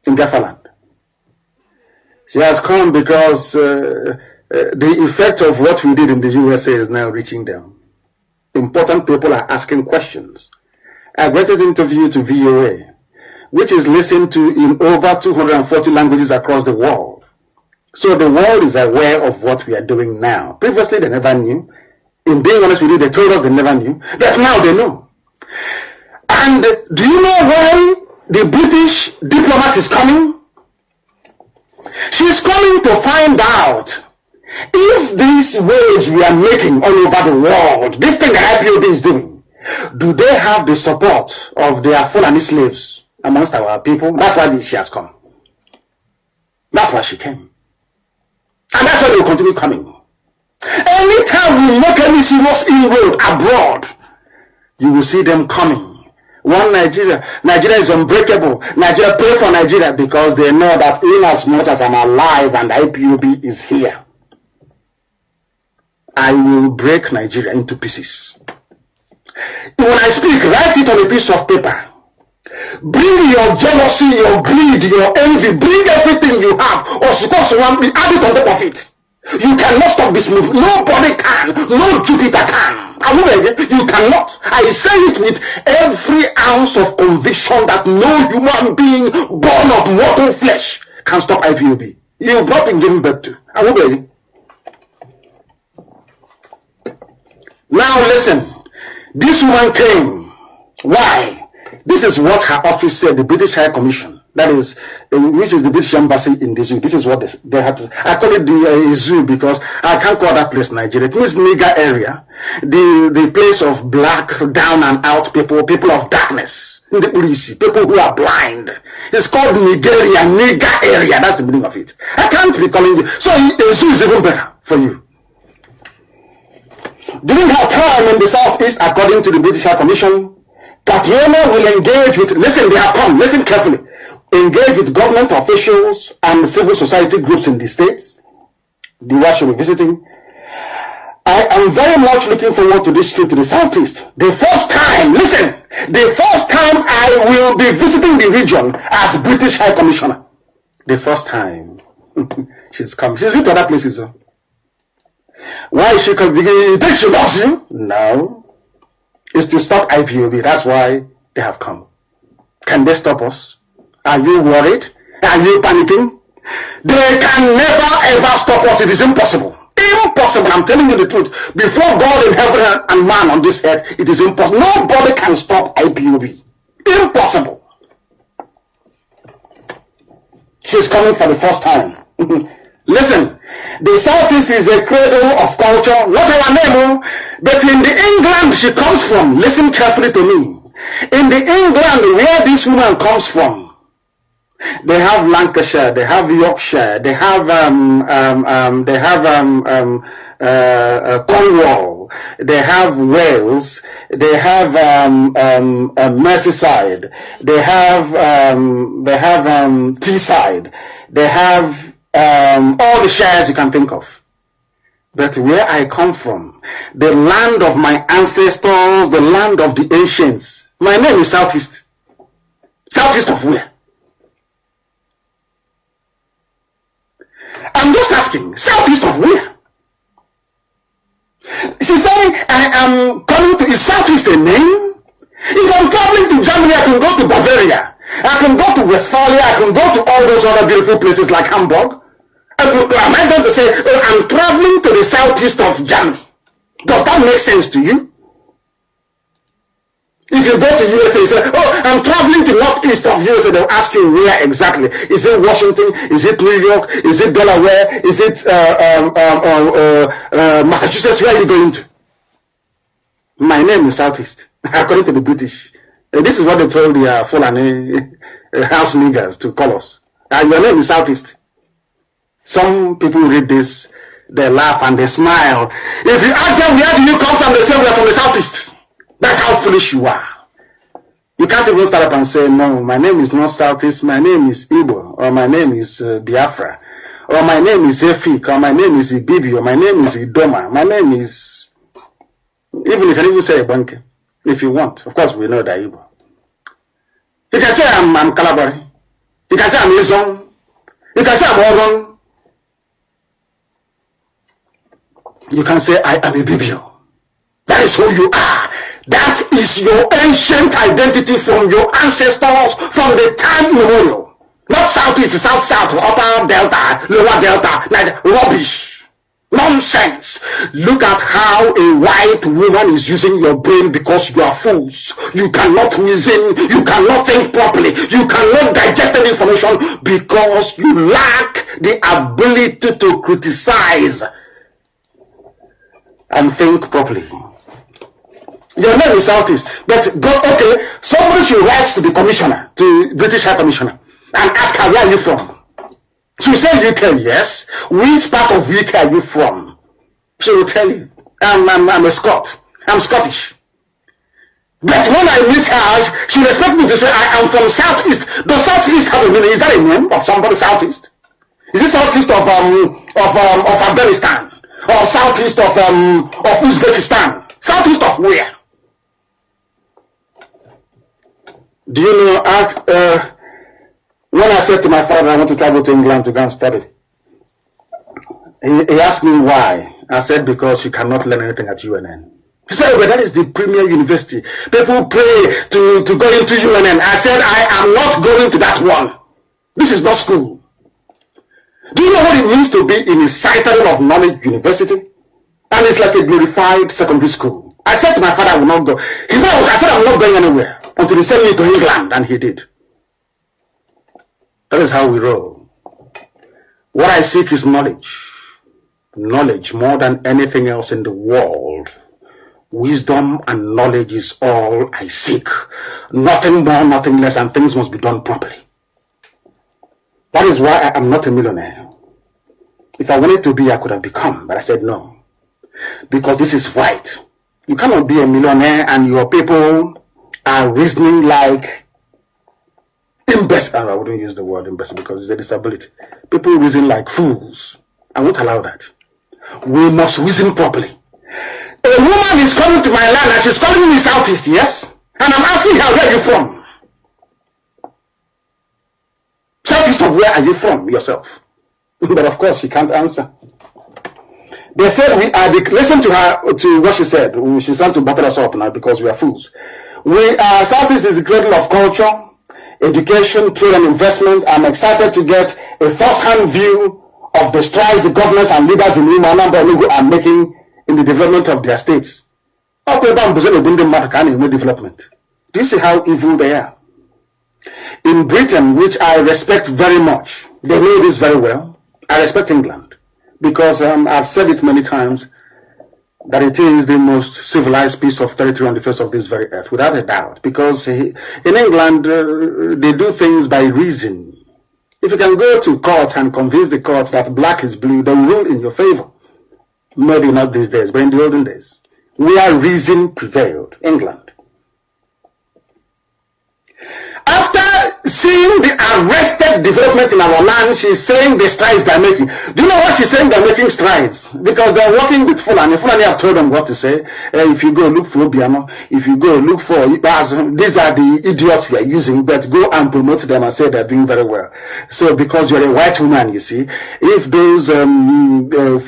in Biafra land? She has come because the effect of what we did in the USA is now reaching them. Important people are asking questions. I granted an interview to VOA, which is listened to in over 240 languages across the world. So the world is aware of what we are doing now. Previously, they never knew. In being honest with you, they told us they never knew. But now they know. And do you know why the British diplomat is coming? She's coming to find out if this wage we are making all over the world, this thing that IPOB is doing, do they have the support of their Fulani slaves amongst our people? That's why she has come. That's why she came. And that's why they will continue coming. Anytime we make any serious inroad abroad, you will see them coming. One Nigeria is unbreakable. Nigeria, pray for Nigeria, because they know that in as much as I'm alive and IPOB is here, I will break Nigeria into pieces. When I speak, write it on a piece of paper. Bring your jealousy, your greed, your envy, bring everything you have, or add it on top of it. You cannot stop this movement. Nobody can. No Jupiter can. You cannot. I say it with every ounce of conviction that no human being born of mortal flesh can stop IPOB. You have not been given birth to. Now listen. This woman came. Why? This is what her office said, the British High Commission. That is, which is the British Embassy in the zoo. This is what they had to. I call it the zoo because I can't call that place Nigeria. It means nigger area, the place of black, down and out people, people of darkness, people who are blind. It's called Nigeria, nigger area. That's the meaning of it. I can't be calling you. So the zoo is even better for you. During her time in the southeast, according to the British High Commission, Catriona will engage with. Listen, they have come. Listen carefully. Engage with government officials and civil society groups in the states. The one should be visiting. I am very much looking forward to this trip to the southeast. The first time, listen, the first time I will be visiting the region as British High Commissioner. The first time. She's come. She's been to other places. Why is she coming? You think she loves you? No. It's to stop IPOB. That's why they have come. Can they stop us? Are you worried? Are you panicking? They can never ever stop us. It is impossible. Impossible. I'm telling you the truth. Before God in heaven and man on this earth, it is impossible. Nobody can stop IPOB. Impossible. She's coming for the first time. Listen, The Southeast is the cradle of culture, not our name, but in the England she comes from, listen carefully to me. In the England where this woman comes from, they have Lancashire, they have Yorkshire, they have Cornwall, they have Wales, they have Merseyside, they have Teesside, they have all the shires you can think of. But where I come from, the land of my ancestors, the land of the ancients, my name is Southeast. Southeast of where? I'm just asking, Southeast of where? She's saying, I am coming to, is Southeast a name? If I'm traveling to Germany, I can go to Bavaria. I can go to Westphalia. I can go to all those other beautiful places like Hamburg. Am I going to say, oh, I'm traveling to the southeast of Germany? Does that make sense to you? If you go to USA, you say, oh, I'm traveling to northeast of USA, they'll ask you where exactly. Is it Washington? Is it New York? Is it Delaware? Is it Massachusetts? Where are you going to? My name is Southeast, according to the British. This is what they told the Fulani house niggers to call us. Your name is Southeast. Some people read this, they laugh and they smile. If you ask them, where do you come from? They say, we are from the Southeast. That's how foolish you are. You can't even start up and say, no, my name is not Southeast, my name is Igbo, or my name is Biafra, or my name is Efik, or my name is Ibibi, or my name is Idoma, my name is... Even if you can even say Banke, if you want. Of course, we know that Igbo. You can say I'm Kalabari. You can say I'm Izon. You can say I'm Oron. You can say I am a Bibio. That is who you are. That is your ancient identity from your ancestors from the time immemorial. Not Southeast, South, Upper Delta, Lower Delta, like rubbish. Nonsense. Look at how a white woman is using your brain because you are fools. You cannot reason, you cannot think properly, you cannot digest any information because you lack the ability to criticize and think properly. Your name is Southeast, but go, okay, somebody should write to the commissioner, to British High Commissioner, and ask her, where are you from? She will say UK, yes. Which part of UK are you from? She will tell you, I'm a Scot, I'm Scottish. But when I meet her, she will expect me to say, I am from Southeast. Does Southeast have a meaning? Is that a name of somebody Southeast? Is it Southeast of Afghanistan? Or Southeast of Uzbekistan? Southeast of where? Do you know, when I said to my father I want to travel to England to go and study, he asked me why. I said, because you cannot learn anything at UNN. He said, but that is the premier university. People pray to go into UNN. I said, I am not going to that one. This is not school. Do you know what it means to be in a citadel of knowledge university? And it's like a glorified secondary school. I said to my father, I will not go. He said, I said, I'm not going anywhere until he sent me to England, and he did. That is how we roll. What I seek is knowledge. Knowledge more than anything else in the world. Wisdom and knowledge is all I seek. Nothing more, nothing less, and things must be done properly. That is why I am not a millionaire. If I wanted to be, I could have become, but I said no. Because this is right. You cannot be a millionaire and your people are reasoning like imbecile. I wouldn't use the word imbecile because it's a disability. People reason like fools. I won't allow that. We must reason properly. A woman is coming to my land and she's calling me Southeast, yes? And I'm asking her, where are you from? Southeast of where are you from yourself? But of course she can't answer. They said we are listen to her, to what she said. She's trying to butter us up now because we are fools. We are, Southeast is the cradle of culture, education, trade and investment. I'm excited to get a first-hand view of the strides the governments and leaders in Nnamdi are making in the development of their states. Development. Do you see how evil they are? In Britain, which I respect very much, they know this very well. I respect England. because I've said it many times that it is the most civilized piece of territory on the face of this very earth, without a doubt. Because in England, they do things by reason. If you can go to court and convince the court that black is blue, they will rule in your favor. Maybe not these days, but in the olden days, where reason prevailed, England. After seeing the arrested development in our land, she's saying the strides they're making. Do you know what she's saying? They're making strides because they're working with Fulani. Fulani have told them what to say. If you go look for Obiano, if you go look for these are the idiots we are using, but go and promote them and say they're doing very well. So because you're a white woman, you see, if those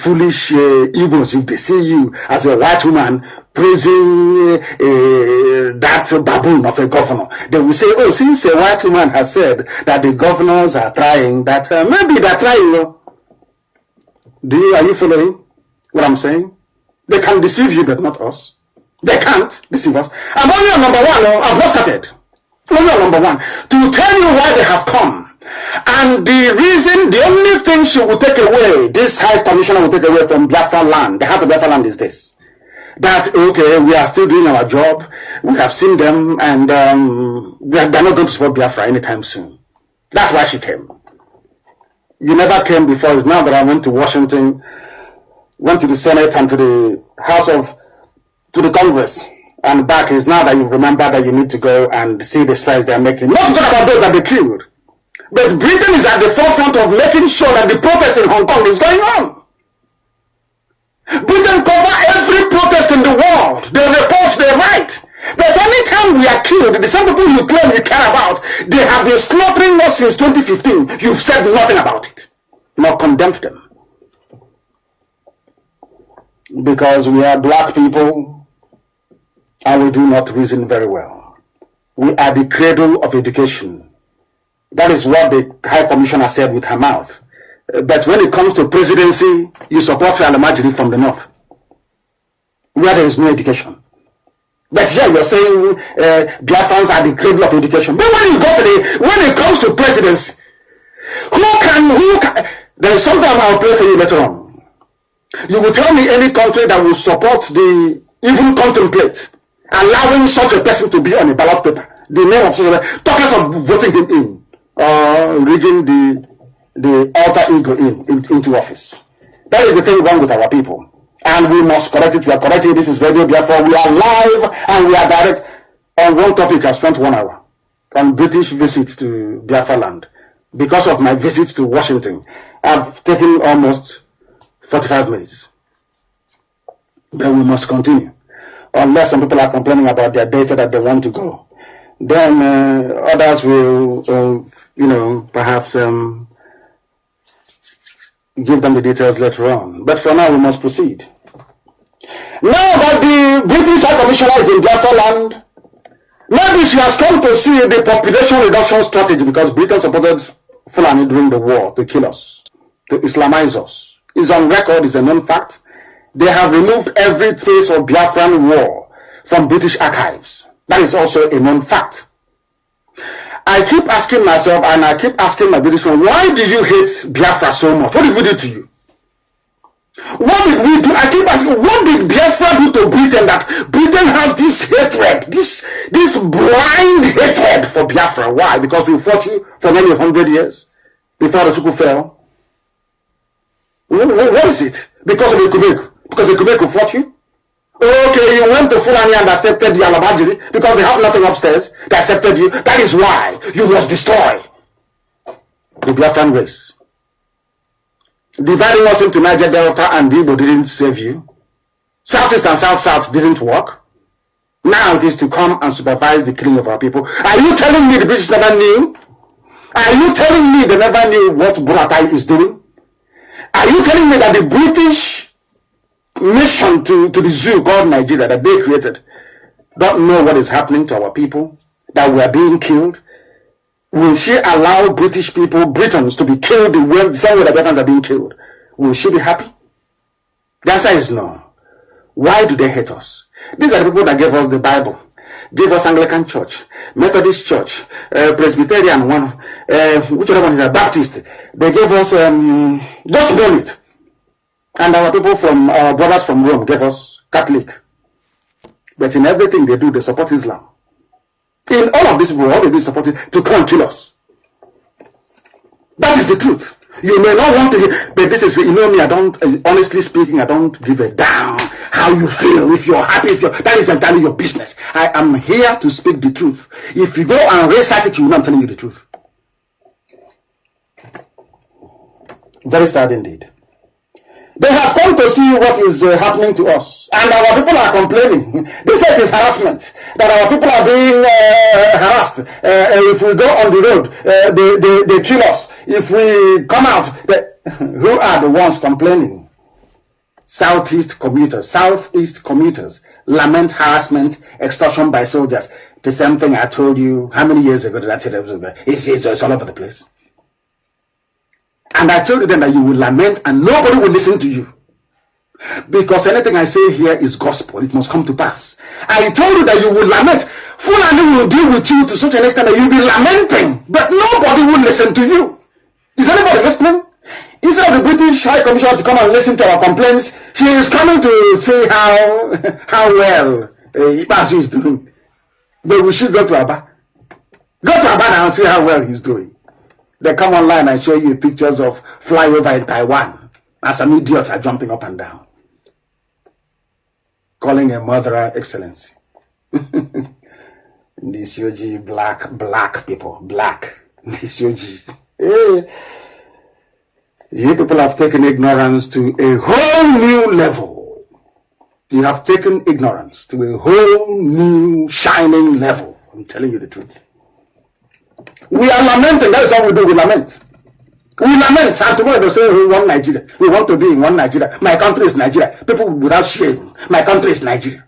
foolish Igbos, if they see you as a white woman praising that baboon of a governor, they will say, oh, since a white woman has said that the governors are trying, that maybe they're trying. Are you following what I'm saying? They can deceive you, but not us. They can't deceive us. I'm only on number one. I've not started. Only on number one. To tell you why they have come. And the reason, the only thing she will take away, this High Commissioner will take away from Biafra land, the heart of Biafra land, is this. That, okay, we are still doing our job, we have seen them, and they're not going to support Biafra anytime soon. That's why she came. You never came before. It's now that I went to Washington, went to the Senate and to the to the Congress, and back. Is now that you remember that you need to go and see the strides they're making. Not to talk about those that they killed. But Britain is at the forefront of making sure that the protest in Hong Kong is going on. Britain cover every protest in the world. They report, they write. But anytime we are killed, the same people you claim you care about, they have been slaughtering us since 2015. You've said nothing about it. Not condemned them. Because we are black people and we do not reason very well. We are the cradle of education. That is what the High Commissioner said with her mouth. But when it comes to presidency, you support Nnamdi from the north, where there is no education. But here you're saying Biafrans are the cradle of education. But when you go to when it comes to presidency, who can, there is something I'll play for you later on. You will tell me any country that will support even contemplate allowing such a person to be on a ballot paper. The name of such a person, talk less of voting him in, or rigging the alter ego into office. That is the thing wrong with our people. And we must correct it. We are correcting. This is Radio Biafra. We are live and we are direct. On one topic, I spent 1 hour on British visit to Biafra land. Because of my visit to Washington, I've taken almost 45 minutes. But we must continue. Unless some people are complaining about their data that they want to go. Then others will, perhaps give them the details later on. But for now, we must proceed. Now that the British High Commissioner is in Biafra land, maybe she has come to see the population reduction strategy, because Britain supported Fulani during the war to kill us, to Islamize us. It's on record, it's a known fact. They have removed every trace of Biafran war from British archives. That is also a known fact. I keep asking myself, and I keep asking my British friends, why do you hate Biafra so much? What did we do to you? What did we do? I keep asking, what did Biafra do to Britain that Britain has this hatred, this blind hatred for Biafra? Why? Because we fought you for many 100 years before the Chuku fell. What is it? Because of Ekumeku? Because Ekumeku fought you? Okay, you went to Fulani and accepted the Alabajiri because they have nothing upstairs. They accepted you. That is why you must destroy the Biafran race. Dividing us into Niger Delta and Igbo didn't save you. Southeast and South-South didn't work. Now it is to come and supervise the killing of our people. Are you telling me the British never knew? Are you telling me they never knew what Buratai is doing? Are you telling me that the British mission to the zoo called Nigeria that they created don't know what is happening to our people, that we are being killed? Will she allow British people, Britons, to be killed the same way that Britons are being killed? Will she be happy? The answer is no. Why do they hate us? These are the people that gave us the Bible, gave us Anglican Church, Methodist Church, Presbyterian one, which other one is a Baptist. They gave us, just burn it. And our people from, our brothers from Rome gave us Catholic. But in everything they do, they support Islam. In all of these people, all they do is support it to come and kill us. That is the truth. You may not want to hear, but this is, you know me, I don't, honestly speaking, I don't give a damn how you feel. If you're happy, that is entirely your business. I am here to speak the truth. If you go and research it, you know I'm telling you the truth. Very sad indeed. They have come to see what is happening to us, and our people are complaining. They say it is harassment, that our people are being harassed. If we go on the road, they kill us. If we come out, who are the ones complaining? Southeast commuters lament harassment, extortion by soldiers. The same thing I told you how many years ago did I tell you? It's all over the place. And I told you then that you will lament and nobody will listen to you. Because anything I say here is gospel. It must come to pass. I told you that you will lament. Fulani will deal with you to such an extent that you'll be lamenting. But nobody will listen to you. Is anybody listening? Instead of the British High Commissioner to come and listen to our complaints, she is coming to see how well Mazi is doing. But we should go to Aba. Go to Aba now and see how well he's doing. They come online and show you pictures of flyover in Taiwan, and some idiots are jumping up and down, calling a murderer excellency. This OG black people, black. This OG. Hey. You people have taken ignorance to a whole new level. You have taken ignorance to a whole new shining level. I'm telling you the truth. We are lamenting. That is all we do. We lament. We lament. And tomorrow they say we want Nigeria. We want to be in one Nigeria. My country is Nigeria. People without shame. My country is Nigeria.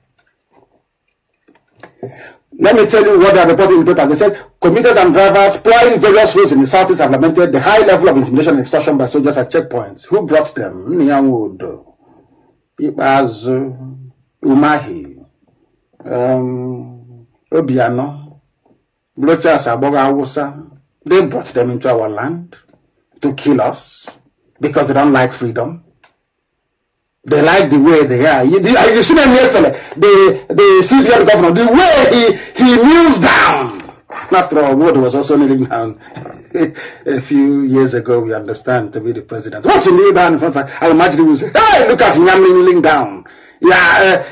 Let me tell you what they are reporting in the paper. They said commuters and drivers plying various roads in the southeast have lamented the high level of intimidation and extortion by soldiers at checkpoints. Who brought them? Niyangwood, Ibazu, Umahi, Obiano. They brought them into our land to kill us because they don't like freedom. They like the way they are. You see them yesterday, the CBN governor, the way he kneels down. After all, Wood was also kneeling down a few years ago, we understand, to be the president. Once you kneel down in front of I imagine he was, hey, look at Nnamdi kneeling down. Yeah,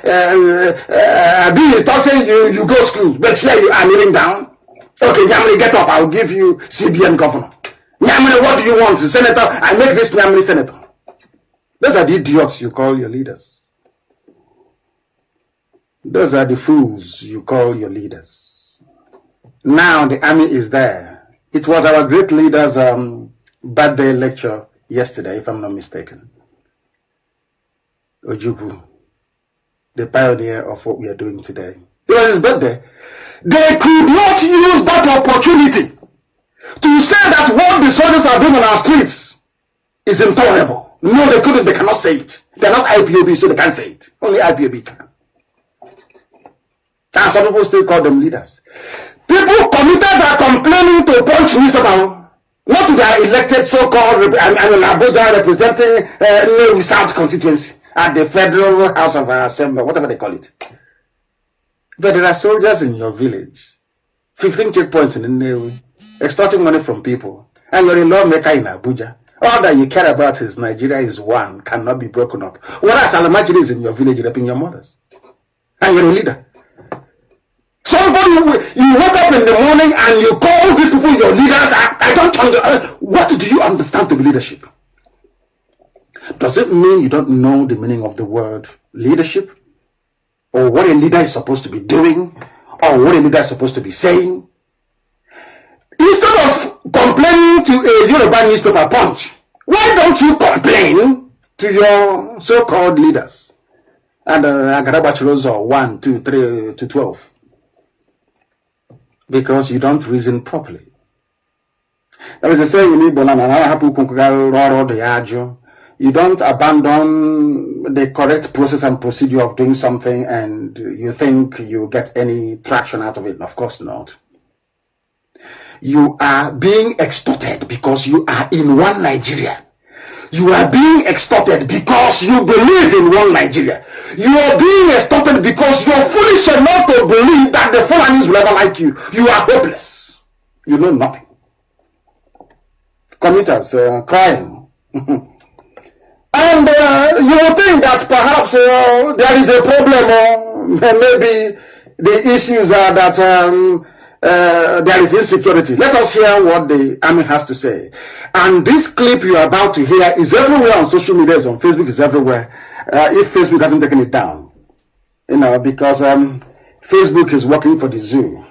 Bill thought saying you go school, but here you are kneeling down. Okay, Nnamdi, get up. I'll give you CBN governor. Nnamdi, what do you want? Senator, I make this Nnamdi senator. Those are the idiots you call your leaders. Those are the fools you call your leaders. Now the army is there. It was our great leader's birthday lecture yesterday, if I'm not mistaken. Ojukwu, the pioneer of what we are doing today. It was his birthday. They could not use that opportunity to say that what the soldiers are doing on our streets is intolerable. No, they couldn't. They cannot say it. They're not IPOB, so they can't say it. Only IPOB can. And some people still call them leaders. Commuters are complaining to Punch newspaper, not to their elected so-called Abuja representing Nnewi South constituency at the Federal House of Assembly, whatever they call it. But there are soldiers in your village, 15 checkpoints in Nnewi, extorting money from people, and you're a lawmaker in Abuja. All that you care about is Nigeria is one, cannot be broken up. Whereas Alamajiri is in your village, raping your mothers. And you're a leader. Somebody, you wake up in the morning and you call these people your leaders. I don't understand. What do you understand to be leadership? Does it mean you don't know the meaning of the word leadership? Or what a leader is supposed to be doing? Or what a leader is supposed to be saying? Instead of complaining to a Yoruba newspaper Punch, why don't you complain to your so-called leaders? And Agarabachirozo 1, 2, 3 to 12. Because you don't reason properly. There is a saying in Igbo land, you don't abandon the correct process and procedure of doing something and you think you get any traction out of it. Of course not. You are being extorted because you are in one Nigeria. You are being extorted because you believe in one Nigeria. You are being extorted because you're foolish enough to believe that the Fulanis will ever like you. You are hopeless. You know nothing. Commuters crying. And you will think that perhaps there is a problem, or maybe the issues are that there is insecurity. Let us hear what the army has to say. And this clip you are about to hear is everywhere on social media, on Facebook, is everywhere. If Facebook hasn't taken it down, because Facebook is working for the zoo.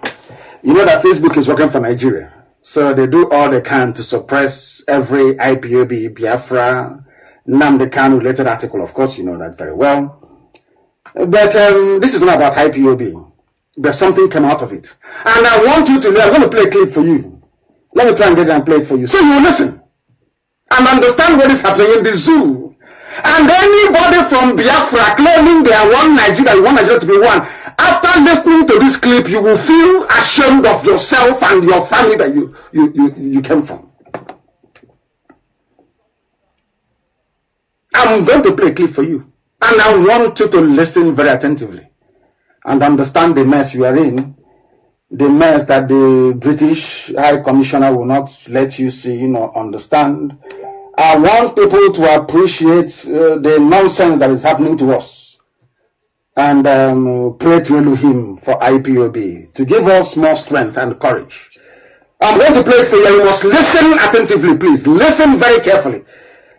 You know that Facebook is working for Nigeria. So they do all they can to suppress every IPOB, Biafra, Nnamdi Kanu related article. Of course, you know that very well. But this is not about IPOB. But something came out of it. And I want you to know, I'm going to play a clip for you. Let me try and get it and play it for you. So you will listen and understand what is happening in the zoo. And anybody from Biafra claiming they are one Nigeria, you want Nigeria to be one, after listening to this clip, you will feel ashamed of yourself and your family that you came from. I'm going to play a clip for you. And I want you to listen very attentively and understand the mess you are in, the mess that the British High Commissioner will not let you see or understand. I want people to appreciate the nonsense that is happening to us and pray to Elohim for IPOB to give us more strength and courage. I'm going to play it for you. You must listen attentively, please. Listen very carefully.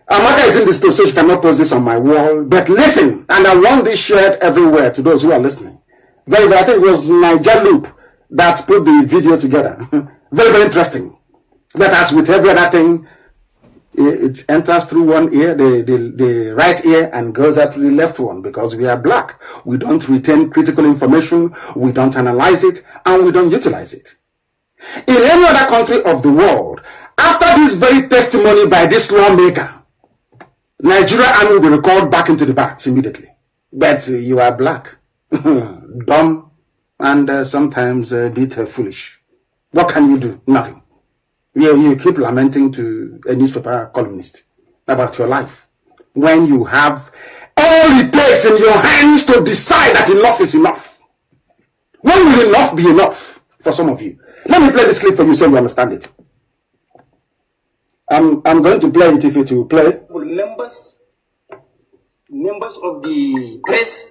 Amaka is in this place, so she cannot post this on my wall. But listen, and I want this shared everywhere to those who are listening. Very, very, I think it was Niger Loop that put the video together. Very, very interesting. But as with every other thing, it enters through one ear, the right ear, and goes out to the left one, because we are black. We don't retain critical information, we don't analyze it, and we don't utilize it. In any other country of the world, after this very testimony by this lawmaker, Nigeria army will be recalled back into the barracks immediately. But you are black, dumb, and sometimes a bit foolish. What can you do? Nothing. You keep lamenting to a newspaper columnist about your life when you have all it takes in your hands to decide that enough is enough. When will enough be enough for some of you? Let me play this clip for you so you understand it. I'm going to play it if it will play. Members of the press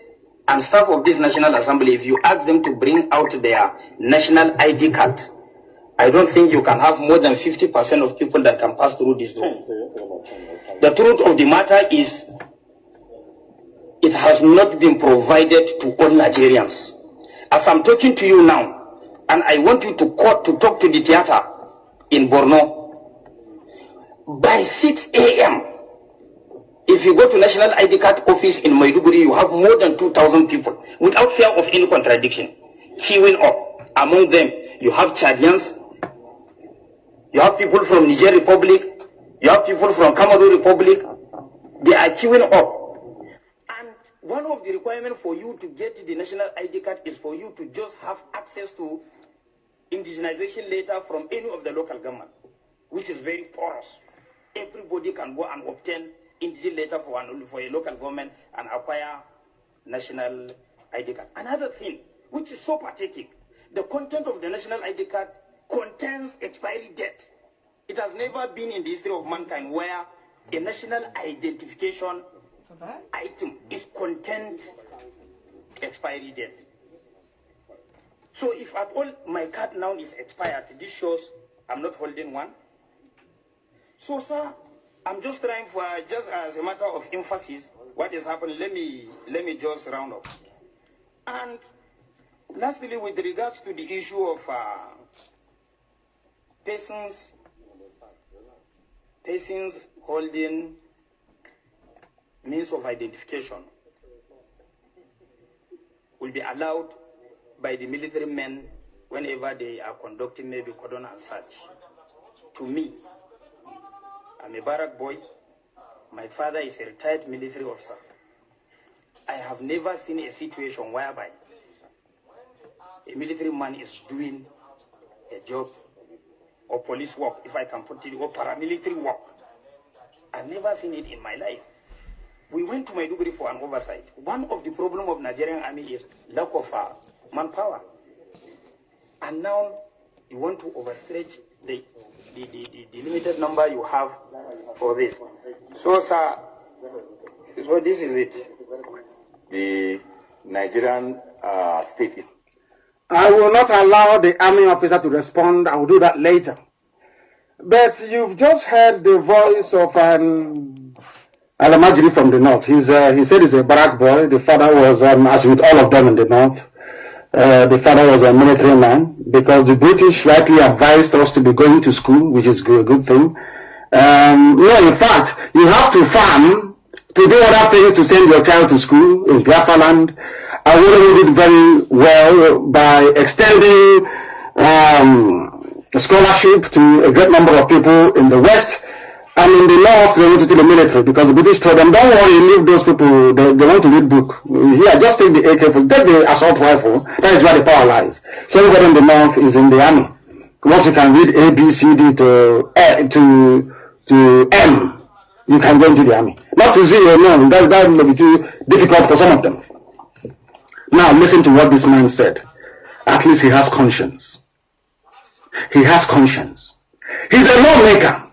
and staff of this National Assembly, if you ask them to bring out their national ID card, I don't think you can have more than 50% of people that can pass through this door. The truth of the matter is, it has not been provided to all Nigerians. As I'm talking to you now, and I want you to talk to the theater in Borno, by 6 a.m., if you go to National ID card office in Maiduguri, you have more than 2,000 people, without fear of any contradiction, queuing up. Among them, you have Chadians, you have people from Niger Republic, you have people from Cameroon Republic. They are queuing up. And one of the requirements for you to get the national ID card is for you to just have access to indigenization letter from any of the local government, which is very porous. Everybody can go and obtain indigenous letter for a local government and acquire national ID card. Another thing, which is so pathetic, the content of the national ID card contains expiry date. It has never been in the history of mankind where a national identification item is content expiry date. So if at all my card now is expired, this shows I'm not holding one. So sir, I'm just trying for, just as a matter of emphasis, what is happening, let me just round up. And lastly, with regards to the issue of persons holding means of identification will be allowed by the military men whenever they are conducting maybe cordon and such. To me, I'm a barrack boy. My father is a retired military officer. I have never seen a situation whereby a military man is doing a job or police work, if I can put it, or paramilitary work, I've never seen it in my life. We went to Maiduguri for an oversight. One of the problems of Nigerian army is lack of manpower. And now you want to overstretch the limited number you have for this. So, sir, so this is it. The Nigerian state is... I will not allow the army officer to respond. I will do that later. But you've just heard the voice of an Alamajiri from the north. He said he's a barrack boy. The father was, as with all of them in the north, the father was a military man, because the British rightly advised us to be going to school, which is a good thing. No, in fact, you have to farm to do other things to send your child to school in Biafra land. I would did very well by extending scholarship to a great number of people in the West, and in the North they went to the military, because the British told them, don't worry, leave those people, they want to read book. Here, just take the AK, take the assault rifle, that is where the power lies. So everybody in the North is in the army. Once you can read A, B, C, D to M, you can go into the army. Not to zero, no, that may be too difficult for some of them. Now listen to what this man said. At least he has conscience. He has conscience. He's a lawmaker.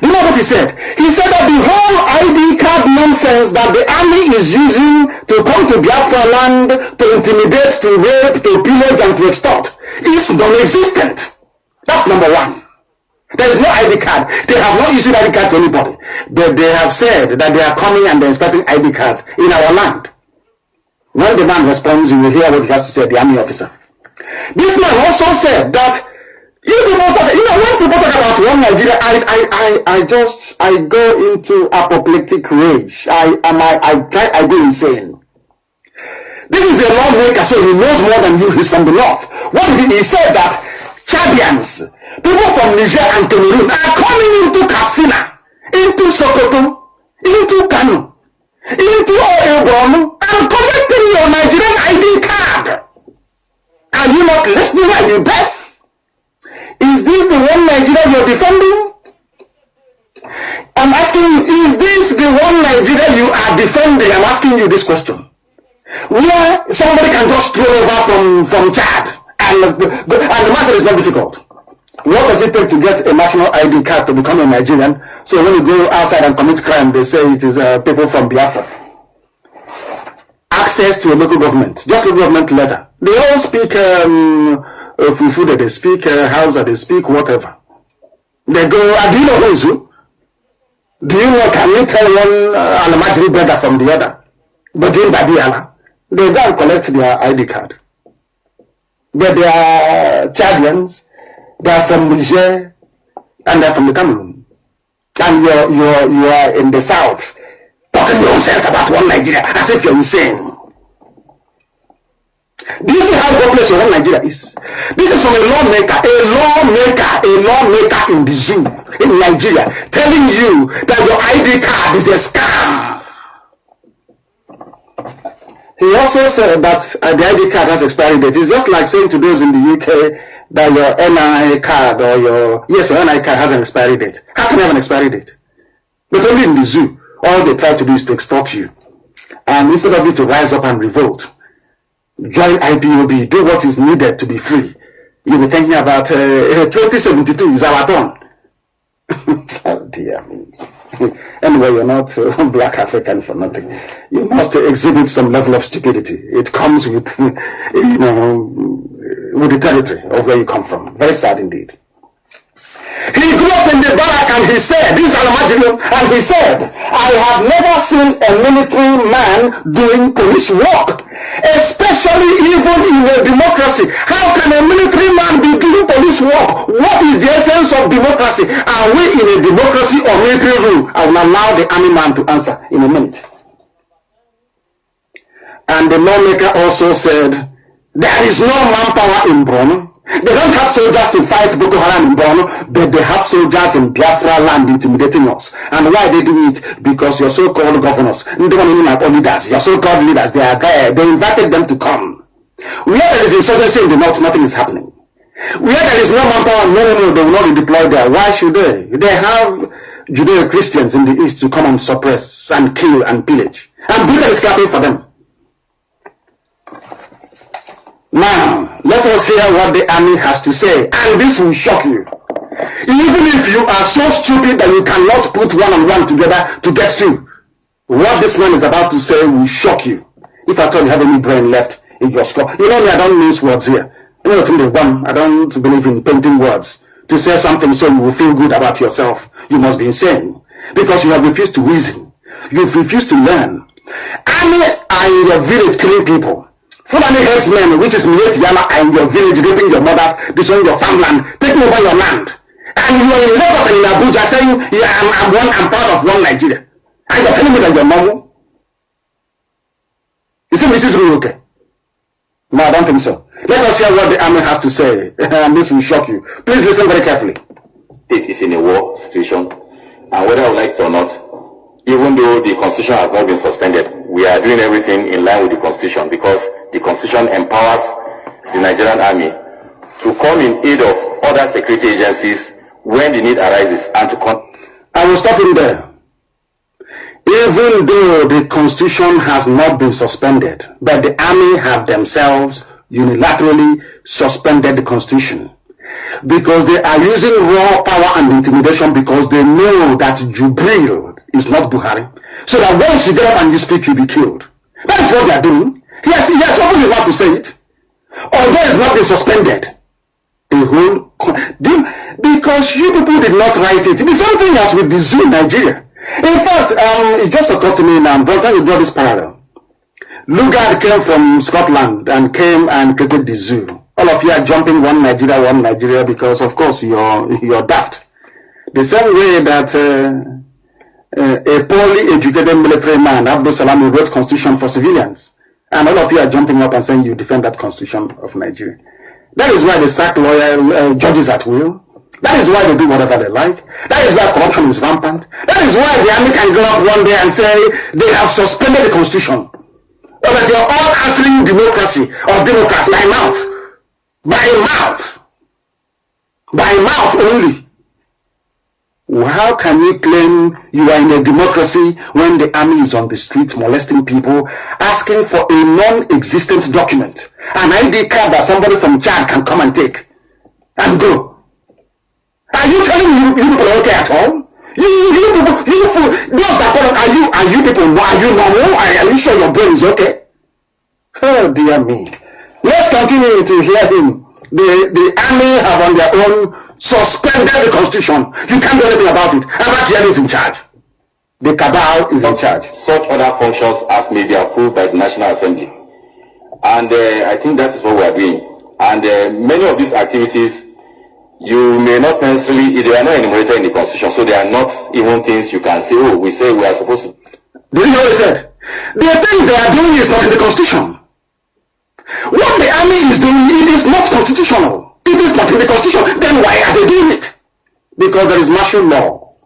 Do you know what he said? He said that the whole ID card nonsense that the army is using to come to Biafra land, to intimidate, to rape, to pillage, and to extort is non-existent. That's number one. There is no ID card. They have not issued ID card to anybody. But they have said that they are coming and they're inspecting ID cards in our land. When the man responds, you will hear what he has to say, the army officer. This man also said that when people talk about one Nigeria, I go into apoplectic rage. I go insane. This is a lawmaker, so he knows more than you. He's from the north. What did he say? That Chadians, people from Niger and Cameroon, are coming into Katsina, into Sokoto, into Kanu, into Oebron, and collecting your Nigerian ID card. Are you not listening? Are you deaf? Is this the one Nigeria you're defending? I'm asking you, is this the one Nigeria you are defending? I'm asking you this question. Where somebody can just throw over from Chad, and the matter is not difficult. What does it take to get a national ID card to become a Nigerian? So when you go outside and commit crime, they say it is people from Biafra. Access to a local government, just local government letter. They all speak Fufu, they speak Hausa, they speak whatever. They go, do you know who is who? Do you know, can you tell one Alamajiri brother from the other? But in Babiala, they go and collect their ID card. But they are Chadians, they are from Niger, and they are from the Cameroon. And you are in the south, talking nonsense about one Nigeria, as if you're insane. Do you see how hopeless your own Nigeria is? This is from a lawmaker in the zoo in Nigeria, telling you that your ID card is a scam. He also said that the ID card has expiry date. It's just like saying to those in the UK that your NI card or your NI card has an expiry date. How can you have an expiry date? But only in the zoo, all they try to do is to extort you. And instead of you to rise up and revolt, join IPOB, do what is needed to be free, you'll be thinking about 2072 is our turn. Oh dear me. Anyway, you're not black African for nothing. You must exhibit some level of stupidity. It comes with, with the territory of where you come from. Very sad indeed. He grew up in the barracks and he said, this is Alamajiri, and he said, I have never seen a military man doing police work, especially even in a democracy. How can a military man be doing police work? What is the essence of democracy? Are we in a democracy or military rule? I will allow the army man to answer in a minute. And the lawmaker also said, there is no manpower in Borno. They don't have soldiers to fight Boko Haram in Borno, but they have soldiers in Biafra land intimidating us. And why they do it? Because your so-called governors, your so-called leaders, they are there. They invited them to come. Where there is insurgency in the north, nothing is happening. Where there is no manpower, no, they will not be deployed there. Why should they? They have Judeo-Christians in the East to come and suppress and kill and pillage. And Britain is clapping for them. Now, let us hear what the army has to say, and this will shock you. Even if you are so stupid that you cannot put one and one together to get two, what this man is about to say will shock you. If at all you have any brain left in your skull. You know me, I don't mince words here. You know, I don't believe in painting words. To say something so you will feel good about yourself, you must be insane. Because you have refused to reason. You've refused to learn. Army are in your village killing people. Fulani headsmen, which is Miet Yama, are in your village raping your mothers, destroying your farmland, taking over your land. And you are in Lagos and in Abuja saying, yeah, I'm part of one Nigeria. And you're telling me that you're normal? You see, Mrs. Ruruke? No, I don't think so. Let us hear what the army has to say, and this will shock you. Please listen very carefully. It is in a war situation, and whether I would like it or not, even though the constitution has not been suspended, we are doing everything in line with the constitution, because the constitution empowers the Nigerian army to come in aid of other security agencies when the need arises, and to I will stop him there. Even though the constitution has not been suspended, but the army have themselves unilaterally suspended the constitution, because they are using raw power and intimidation, because they know that Jubril is not Buhari, so that once you get up and you speak, you'll be killed. That is what they are doing. Yes, open his mouth to say it. Although it's not been suspended, the whole because you people did not write it. The same thing as with the zoo in Nigeria. In fact, it just occurred to me now, but you draw this parallel. Lugard came from Scotland and came and created the zoo. All of you are jumping one Nigeria, because of course you're daft. The same way that a poorly educated military man, Abdul Salam, wrote constitution for civilians. And all of you are jumping up and saying you defend that constitution of Nigeria. That is why they sack lawyer judges at will. That is why they do whatever they like. That is why corruption is rampant. That is why the army can go up one day and say they have suspended the constitution. But they are all answering democracy or democrats by mouth. By mouth. By mouth only. How can you claim you are in a democracy when the army is on the streets molesting people, asking for a non-existent document, an ID card that somebody from Chad can come and take and go? Are you telling you people are okay at all? You people, those that are you people, are you normal? Are you sure your brain is okay? Oh dear me. Let's continue to hear him. The army have on their own suspended the constitution. You can't do anything about it. Abakian is in charge. The cabal is in charge. Such other functions as may be approved by the National Assembly. And I think that is what we are doing. And many of these activities, you may not necessarily, they are not enumerated in the constitution, so they are not even things you can say, oh, we say we are supposed to. Did you know what he said? The things they are doing is not in the constitution. What the army is doing, it is not constitutional. It is not in the constitution. Then why are they doing it? Because there is martial law.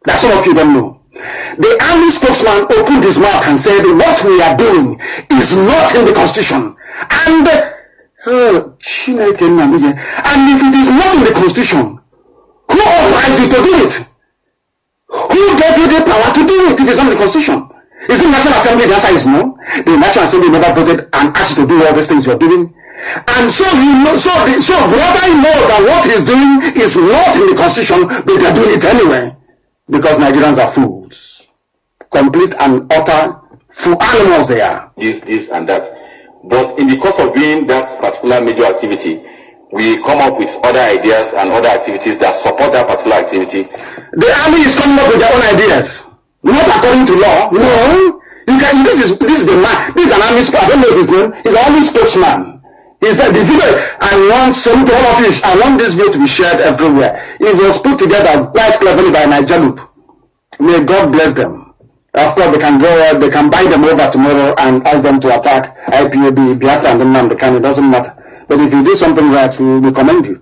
That's some of you don't know. The army spokesman opened his mouth and said, what we are doing is not in the constitution. And and if it is not in the constitution, who authorized you to do it? Who gave you the power to do it if it's not in the constitution? Is it National Assembly? The answer is no. The National Assembly never voted and asked you to do all these things you're doing. And so you know, so brother, you know that what he's doing is not in the constitution, but they're doing it anyway. Because Nigerians are fools. Complete and utter fool animals they are. This and that. But in the course of doing that particular major activity, we come up with other ideas and other activities that support that particular activity. The army is coming up with their own ideas. Not according to law. No. This is the man. This is an army spokesman. I don't know his name. He's an army spokesman. He's the video. I want some to all of you. I want this video to be shared everywhere. It was put together quite cleverly by Nigeria. May God bless them. Of course, they can go. They can buy them over tomorrow and ask them to attack IPOB, Biafra, and Nnamdi. It doesn't matter. But if you do something right, we commend you.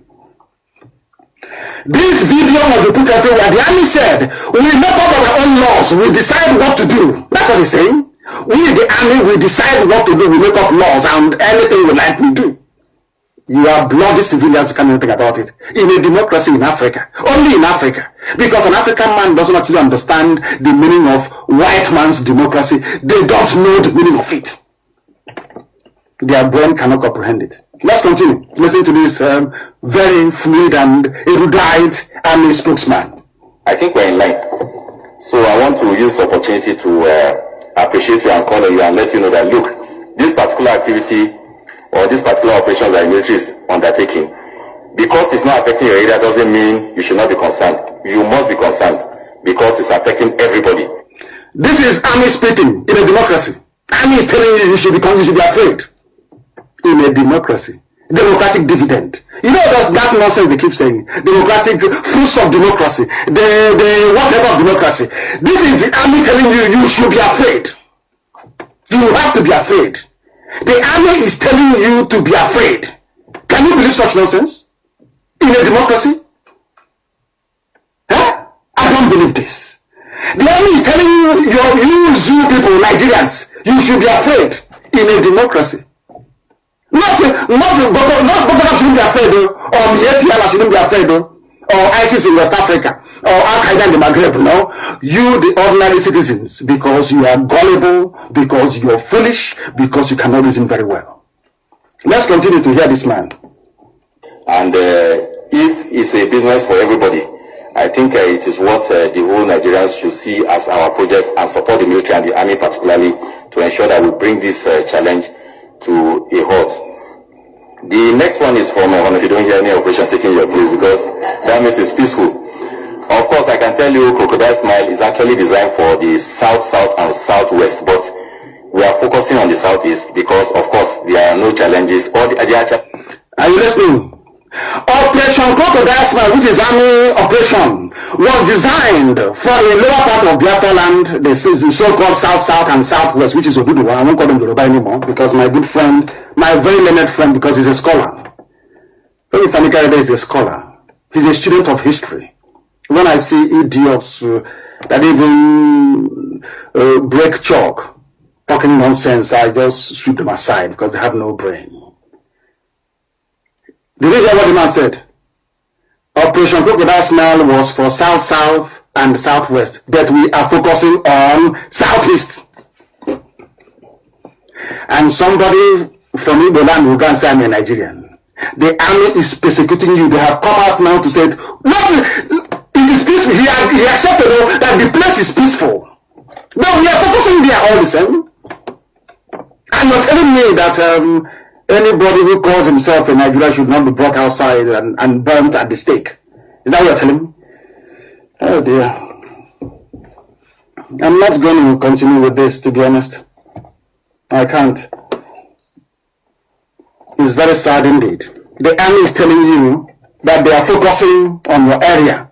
This video must be put everywhere. The army said, we make up our own laws. We decide what to do. That's what he's saying. We, the army, we decide what to do. We make up laws, and anything we like, we do. You are bloody civilians, you can't do anything about it. In a democracy in Africa, only in Africa, because an African man doesn't actually understand the meaning of white man's democracy. They don't know the meaning of it. Their brain cannot comprehend it. Let's continue. Listen to this very fluid and erudite army spokesman. I think we're in line. So I want to use the opportunity to appreciate you and call you and let you know that, look, this particular activity or this particular operation that the military is undertaking, because it's not affecting your area doesn't mean you should not be concerned. You must be concerned because it's affecting everybody. This is army speaking in a democracy. Army is telling you you should be afraid. In a democracy. Democratic dividend. You know that nonsense they keep saying. Democratic fruits of democracy. The whatever of democracy. This is the army telling you you should be afraid. You have to be afraid. The army is telling you to be afraid. Can you believe such nonsense? In a democracy? Huh? I don't believe this. The army is telling you Zoo people, Nigerians, you should be afraid in a democracy. Not Boko shouldn't be afraid, or Mietiala shouldn't be afraid, or ISIS in West Africa, or Al-Qaeda in the Maghreb. No, you, the ordinary citizens, because you are gullible, because you are foolish, because you cannot reason very well. Let's continue to hear this man. And if it's a business for everybody, I think it is what the whole Nigerians should see as our project and support the military and the army particularly to ensure that we bring this challenge to a halt. The next one is from, if you don't hear any operation taking your place, because that means it's peaceful. Of course, I can tell you Crocodile Smile is actually designed for the south, and southwest, but we are focusing on the southeast because, of course, there are no challenges. Are you listening? Operation Crocodile Smile, which is army operation, was designed for a lower part of Biafra land, the so-called south, and southwest, which is Oduduwa. I won't call them Yoruba anymore because my good friend, my very learned friend, because he's a scholar. Tony Fanikare is a scholar. He's a student of history. When I see idiots that even break chalk, talking nonsense, I just sweep them aside because they have no brain. Did you hear what the man said? Operation Crocodile Smile was for south, and southwest, but we are focusing on southeast. And somebody from Igbo land will go and say, I'm a Nigerian. The army is persecuting you. They have come out now to say, it is peaceful. He accepted that the place is peaceful. No, we are focusing there all the same. And you're telling me that anybody who calls himself a Nigerian should not be brought outside and burnt at the stake. Is that what you're telling me? Oh dear. I'm not going to continue with this, to be honest. I can't. It's very sad indeed. The army is telling you that they are focusing on your area.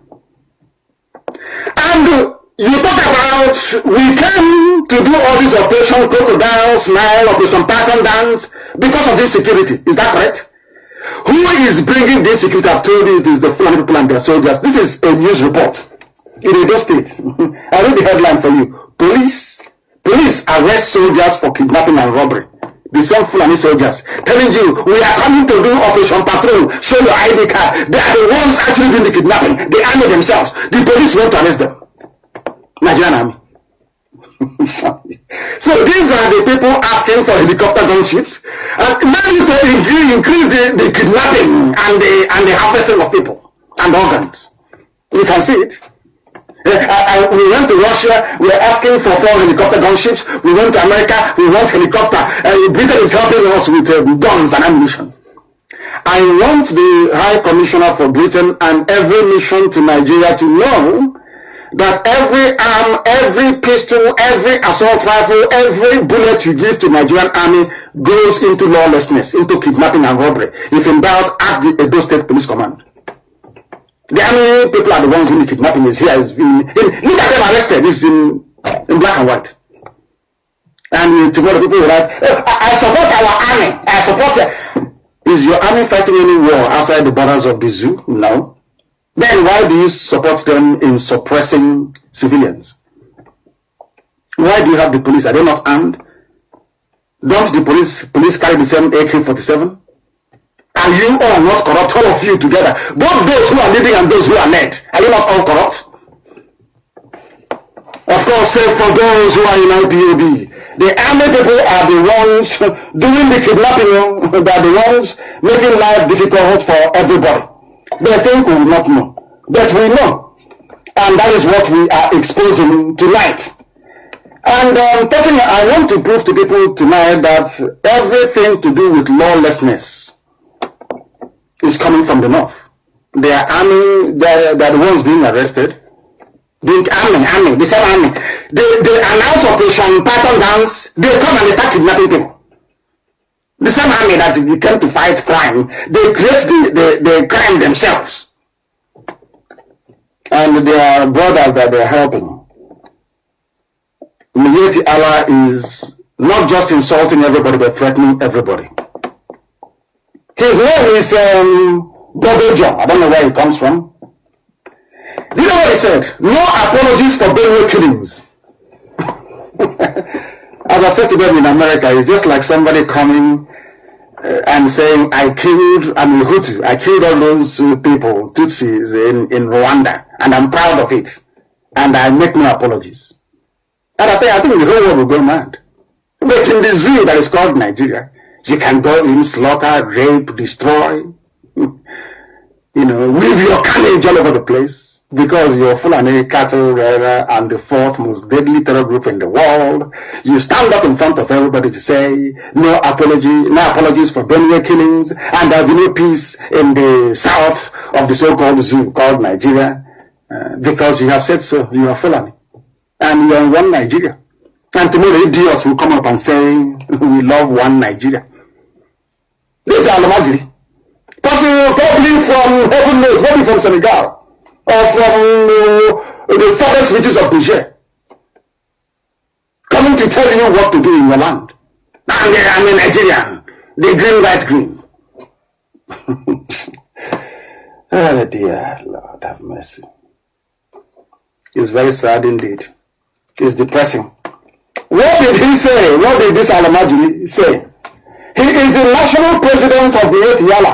And you talk about, we came to do all this Operation Crocodile Smile, Operation Python Dance, because of this security. Is that correct? Who is bringing this security? I've told you it is the Fulani people and their soldiers. This is a news report in Edo State. I read the headline for you. Police arrest soldiers for kidnapping and robbery. The same Fulani soldiers telling you, we are coming to do Operation Patrol, show your ID card. They are the ones actually doing the kidnapping. The army themselves. The police went to arrest them. Nigerian army. So these are the people asking for helicopter gunships and managing to increase the kidnapping and the harvesting of people and organs. You can see it. We went to Russia, we are asking for 4 helicopter gunships. We went to America, we want helicopter. Britain is helping us with guns and ammunition. I want the High Commissioner for Britain and every mission to Nigeria to know that every arm, every pistol, every assault rifle, every bullet you give to Nigerian army goes into lawlessness, into kidnapping and robbery. If in doubt, ask the Edo State Police Command. The army people are the ones doing the kidnapping. Is here. Look at them arrested. It's in black and white. And tomorrow people will write, I support our army. I support. Is your army fighting any war outside the borders of the zoo? No. Then why do you support them in suppressing civilians? Why do you have the police? Are they not armed? Don't the police carry the same AK-47? Are you all not corrupt, all of you together? Both those who are leading and those who are led. Are you not all corrupt? Of course, save for those who are in IPOB. The army people are the ones doing the kidnapping. They are the ones making life difficult for everybody. They think we will not know. But we know. And that is what we are exposing tonight. And I want to prove to people tonight that everything to do with lawlessness is coming from the north. They are army, they are the ones being arrested. The army, the same army. They announce Operation Python Dance, they come and they start kidnapping people. The same army that came to fight crime, they create the crime themselves. And they are brothers that they are helping. Yet Allah is not just insulting everybody but threatening everybody. His name is Bobo John. I don't know where he comes from. Do you know what he said? No apologies for Benue killings. As I said to them in America, it's just like somebody coming and saying, I'm a Hutu. I killed all those people, Tutsis in Rwanda, and I'm proud of it. And I make no apologies. And I think the whole world will go mad. But in the zoo that is called Nigeria, you can go in, slaughter, rape, destroy, weave your carnage all over the place because you're Fulani cattle raider and the fourth most deadly terror group in the world. You stand up in front of everybody to say no apologies for Benue killings, and there'll be no peace in the south of the so-called zoo called Nigeria because you have said so. You are Fulani. And we are in one Nigeria. And tomorrow idiots will come up and say, we love one Nigeria. This is Al-Majri. Probably from, heaven knows, maybe from Senegal. Or from the forest reaches of Niger. Coming to tell you what to do in your land. And I'm a Nigerian. The green, white, green. Oh dear Lord, have mercy. It's very sad indeed. Is depressing. What did he say? What did this Alamajiri say? He is the national president of the Yala,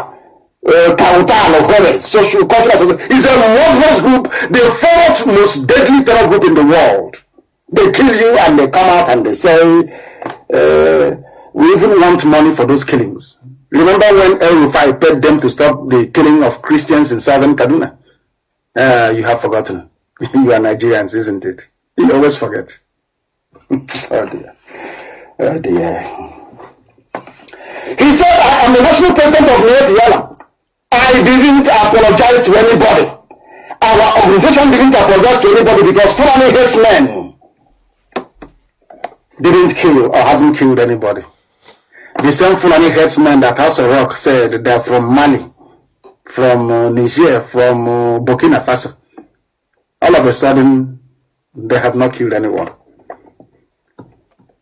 Kautal, social cultural. He's a murderous group, the fourth most deadly terror group in the world. They kill you and they come out and they say, we even want money for those killings. Remember when El Rufai paid them to stop the killing of Christians in southern Kaduna? You have forgotten. You are Nigerians, isn't it? You always forget. Oh dear. Oh dear. He said, I am the national president of North Yala. I didn't apologize to anybody. Our organization didn't apologize to anybody because Fulani hates men. Didn't kill or hasn't killed anybody. The same Fulani hates men that House of Rock said they're from Mali, from Niger, from Burkina Faso. All of a sudden, they have not killed anyone.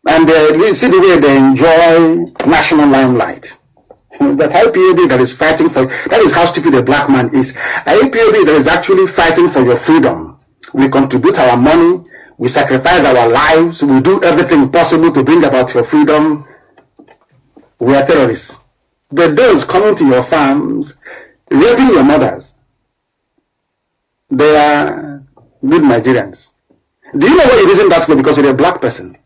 And you see the way they enjoy national limelight. But IPOB that is fighting for, that is how stupid a black man is. IPOB that is actually fighting for your freedom. We contribute our money, we sacrifice our lives, we do everything possible to bring about your freedom. We are terrorists. But those coming to your farms, raping your mothers, they are good Nigerians. Do you know why it isn't that way? Because you're a black person.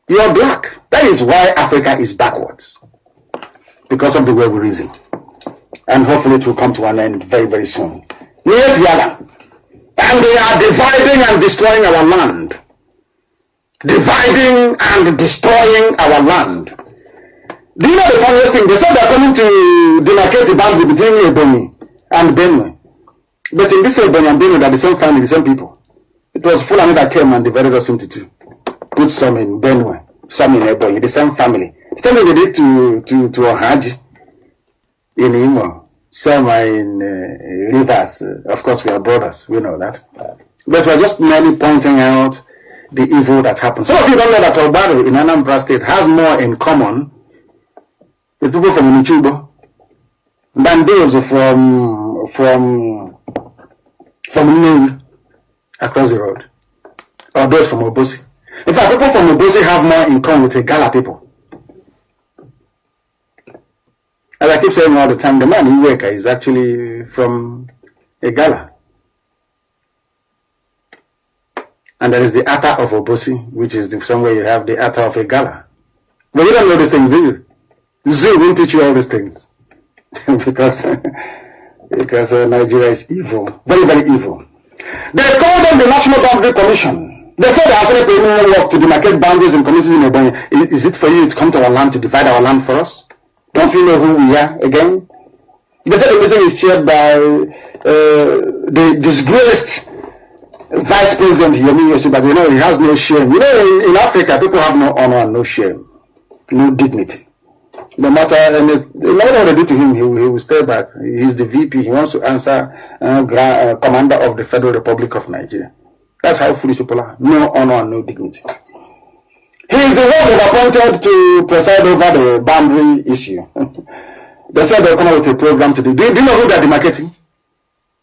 You are black. That is why Africa is backwards. Because of the way we reason. And hopefully it will come to an end very, very soon. And they are dividing and destroying our land. Dividing and destroying our land. Do you know the funniest thing? They said they're coming to demarcate the boundary between Ebonyi and Benue. But in this Ebonyi and Benue, they're the same family, the same people. It was Fulani that came and divided us into two. Put some in Benue, some in Ebonyi, the same family. The same thing they did to Ohaji in Imo. Some are in Rivers. Of course, we are brothers. We know that. But we're just merely pointing out the evil that happened. Some of you don't know that Obado in Anambra State has more in common with people from Nichubo than those from Nnewi across the road, or those from Obosi. In fact, people from Obosi have more in common with the Gala people. As I keep saying all the time, the man Iweka is actually from a gala. And there is the Ata of Obosi, which is somewhere you have the Ata of a gala. But you don't know these things, do you? Zoo won't teach you all these things. because Nigeria is evil. Very, very evil. They call them the National Boundary Commission. They say they are actually paying work to demarcate boundaries in communities in Ebonyi. Is it for you to come to our land to divide our land for us? Don't we know who we are again? They say the meeting is chaired by the disgraced Vice President Yomi Yoshi, but you know, he has no shame. You know, in Africa, people have no honor and no shame, no dignity. No matter what they do to him, he will stay back. He's the VP. He wants to answer Commander of the Federal Republic of Nigeria. That's how foolish people are. No honor and no dignity. He is the one that appointed to preside over the boundary issue. They said they'll come up with a program to do. Do you know who they're demarcating?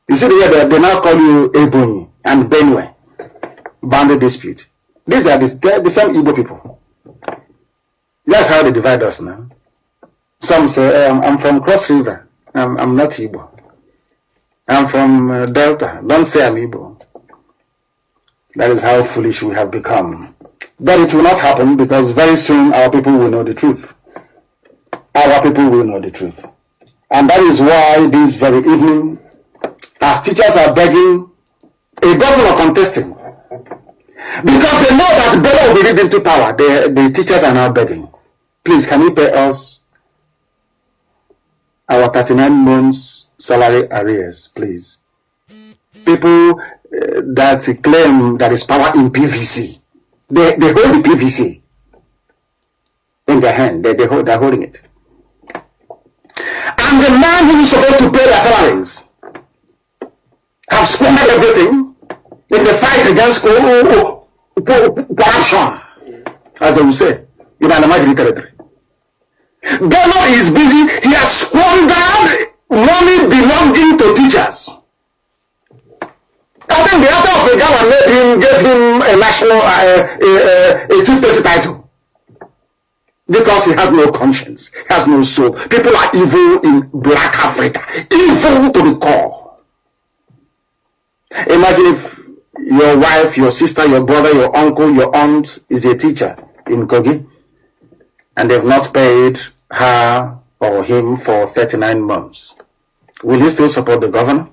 You see, they now call you Ebonyi and Benue. Boundary dispute. These are the same Igbo people. That's how they divide us now. Some say, I'm from Cross River. I'm not Igbo. I'm from Delta. Don't say I'm Igbo. That is how foolish we have become. But it will not happen because very soon our people will know the truth. Our people will know the truth. And that is why this very evening, as teachers are begging a governor contesting, because they know that Bello will be leading to power, the teachers are now begging, please, can you pay us our 39 months salary arrears, please? People that claim there is power in PVC, they hold the PVC in their hand. They're holding it. And the man who is supposed to pay their salaries have squandered everything in the fight against corruption, as they will say, in an imaginary territory. Bello is busy. He has squandered money belonging to teachers. I think the author of the Ghana gave him a national, a chieftaincy title. Because he has no conscience, he has no soul. People are evil in Black Africa. Evil to the core. Imagine if your wife, your sister, your brother, your uncle, your aunt is a teacher in Kogi, and they've not paid her or him for 39 months. Will you still support the governor?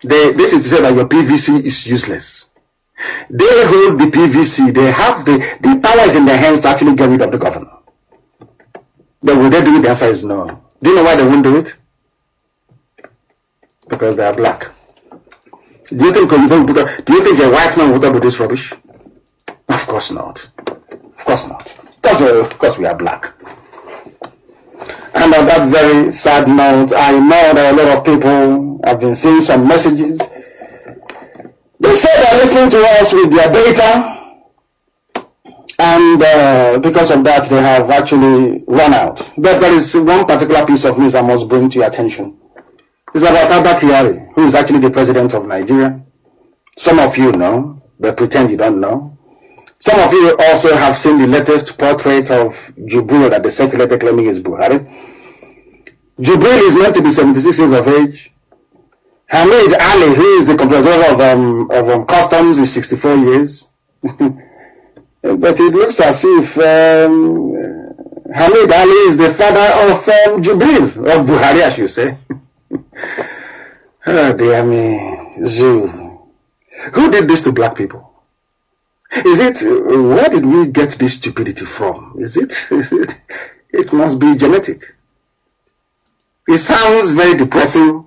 This is to say that your PVC is useless. They hold the PVC. They have the powers in their hands to actually get rid of the governor. But will they do it? The answer is no. Do you know why they won't do it? Because they are black. Do you think a white man would do this rubbish? Of course not. Of course not. Because we are black. And on that very sad note, I know that a lot of people have been seeing some messages. They say they're listening to us with their data, and because of that they have actually run out. But there is one particular piece of news I must bring to your attention. It's about Abba Kyari, who is actually the president of Nigeria. Some of you know, but pretend you don't know. Some of you also have seen the latest portrait of Jubril that the circulated claiming is Buhari. Jubril is meant to be 76 years of age. Hamid Ali, who is the comptroller of customs, is 64 years. But it looks as if Hamid Ali is the father of Jubril, of Buhari, I should say. Oh dear me, Zoo. Who did this to black people? Where did we get this stupidity from? It must be genetic. It sounds very depressing,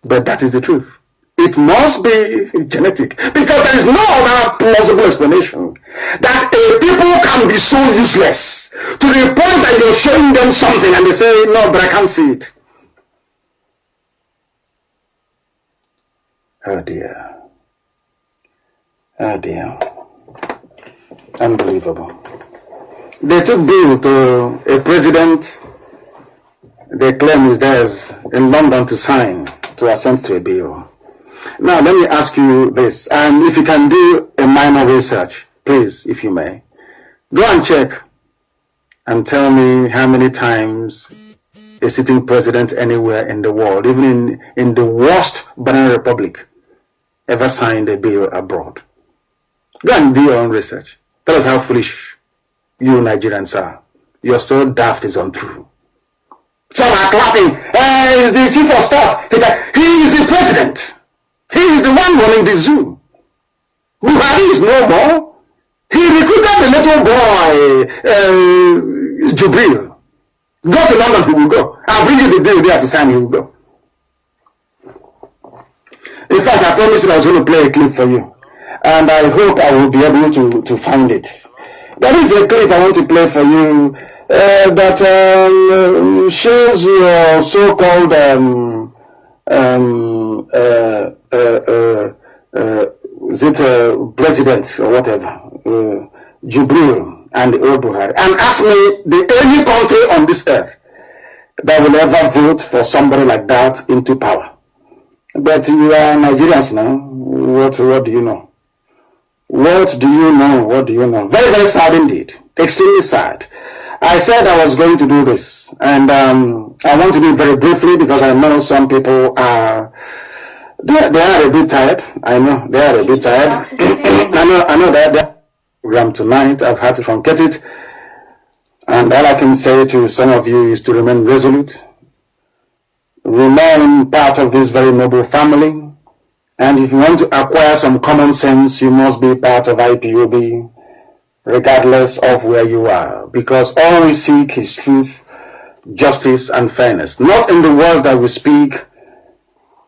but that is the truth. It must be genetic, because there is no other plausible explanation that a people can be so useless to the point that you're showing them something and they say, no, but I can't see it. Oh dear. Oh dear. Unbelievable. They took bill to a president they claim is theirs in London to sign, to assent to a bill. Now let me ask you this, and if you can do a minor research, please, if you may, go and check and tell me how many times a sitting president anywhere in the world, even in the worst banana republic, ever signed a bill abroad. Go and do your own research. Tell us how foolish you Nigerians are. You're so daft is untrue. Some are clapping. He's the chief of staff. He is the president. He is the one running the zoo. Buhari is no more. He recruited the little boy, Jubril. Go to London, he will go. I'll bring you the bill there to sign, he will go. In fact, I promised you I was going to play a clip for you. And I hope I will be able to find it. There is a clip I want to play for you that shows your so-called president or whatever, Jubril and Buhari, and ask me any country on this earth that will ever vote for somebody like that into power. But you are Nigerians now. What do you know? What do you know? What do you know? Very, very sad indeed. Extremely sad. I said I was going to do this, and I want to do it very briefly because I know some people are they are a bit tired. I know they are a bit tired. I know that program tonight. I've had to truncate it, and all I can say to some of you is to remain resolute, remain part of this very noble family. And if you want to acquire some common sense, you must be part of IPOB, regardless of where you are. Because all we seek is truth, justice, and fairness. Not in the words that we speak,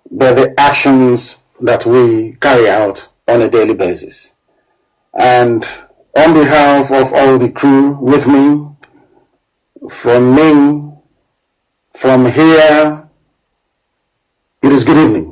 but the actions that we carry out on a daily basis. And on behalf of all the crew with me, from here, it is good evening.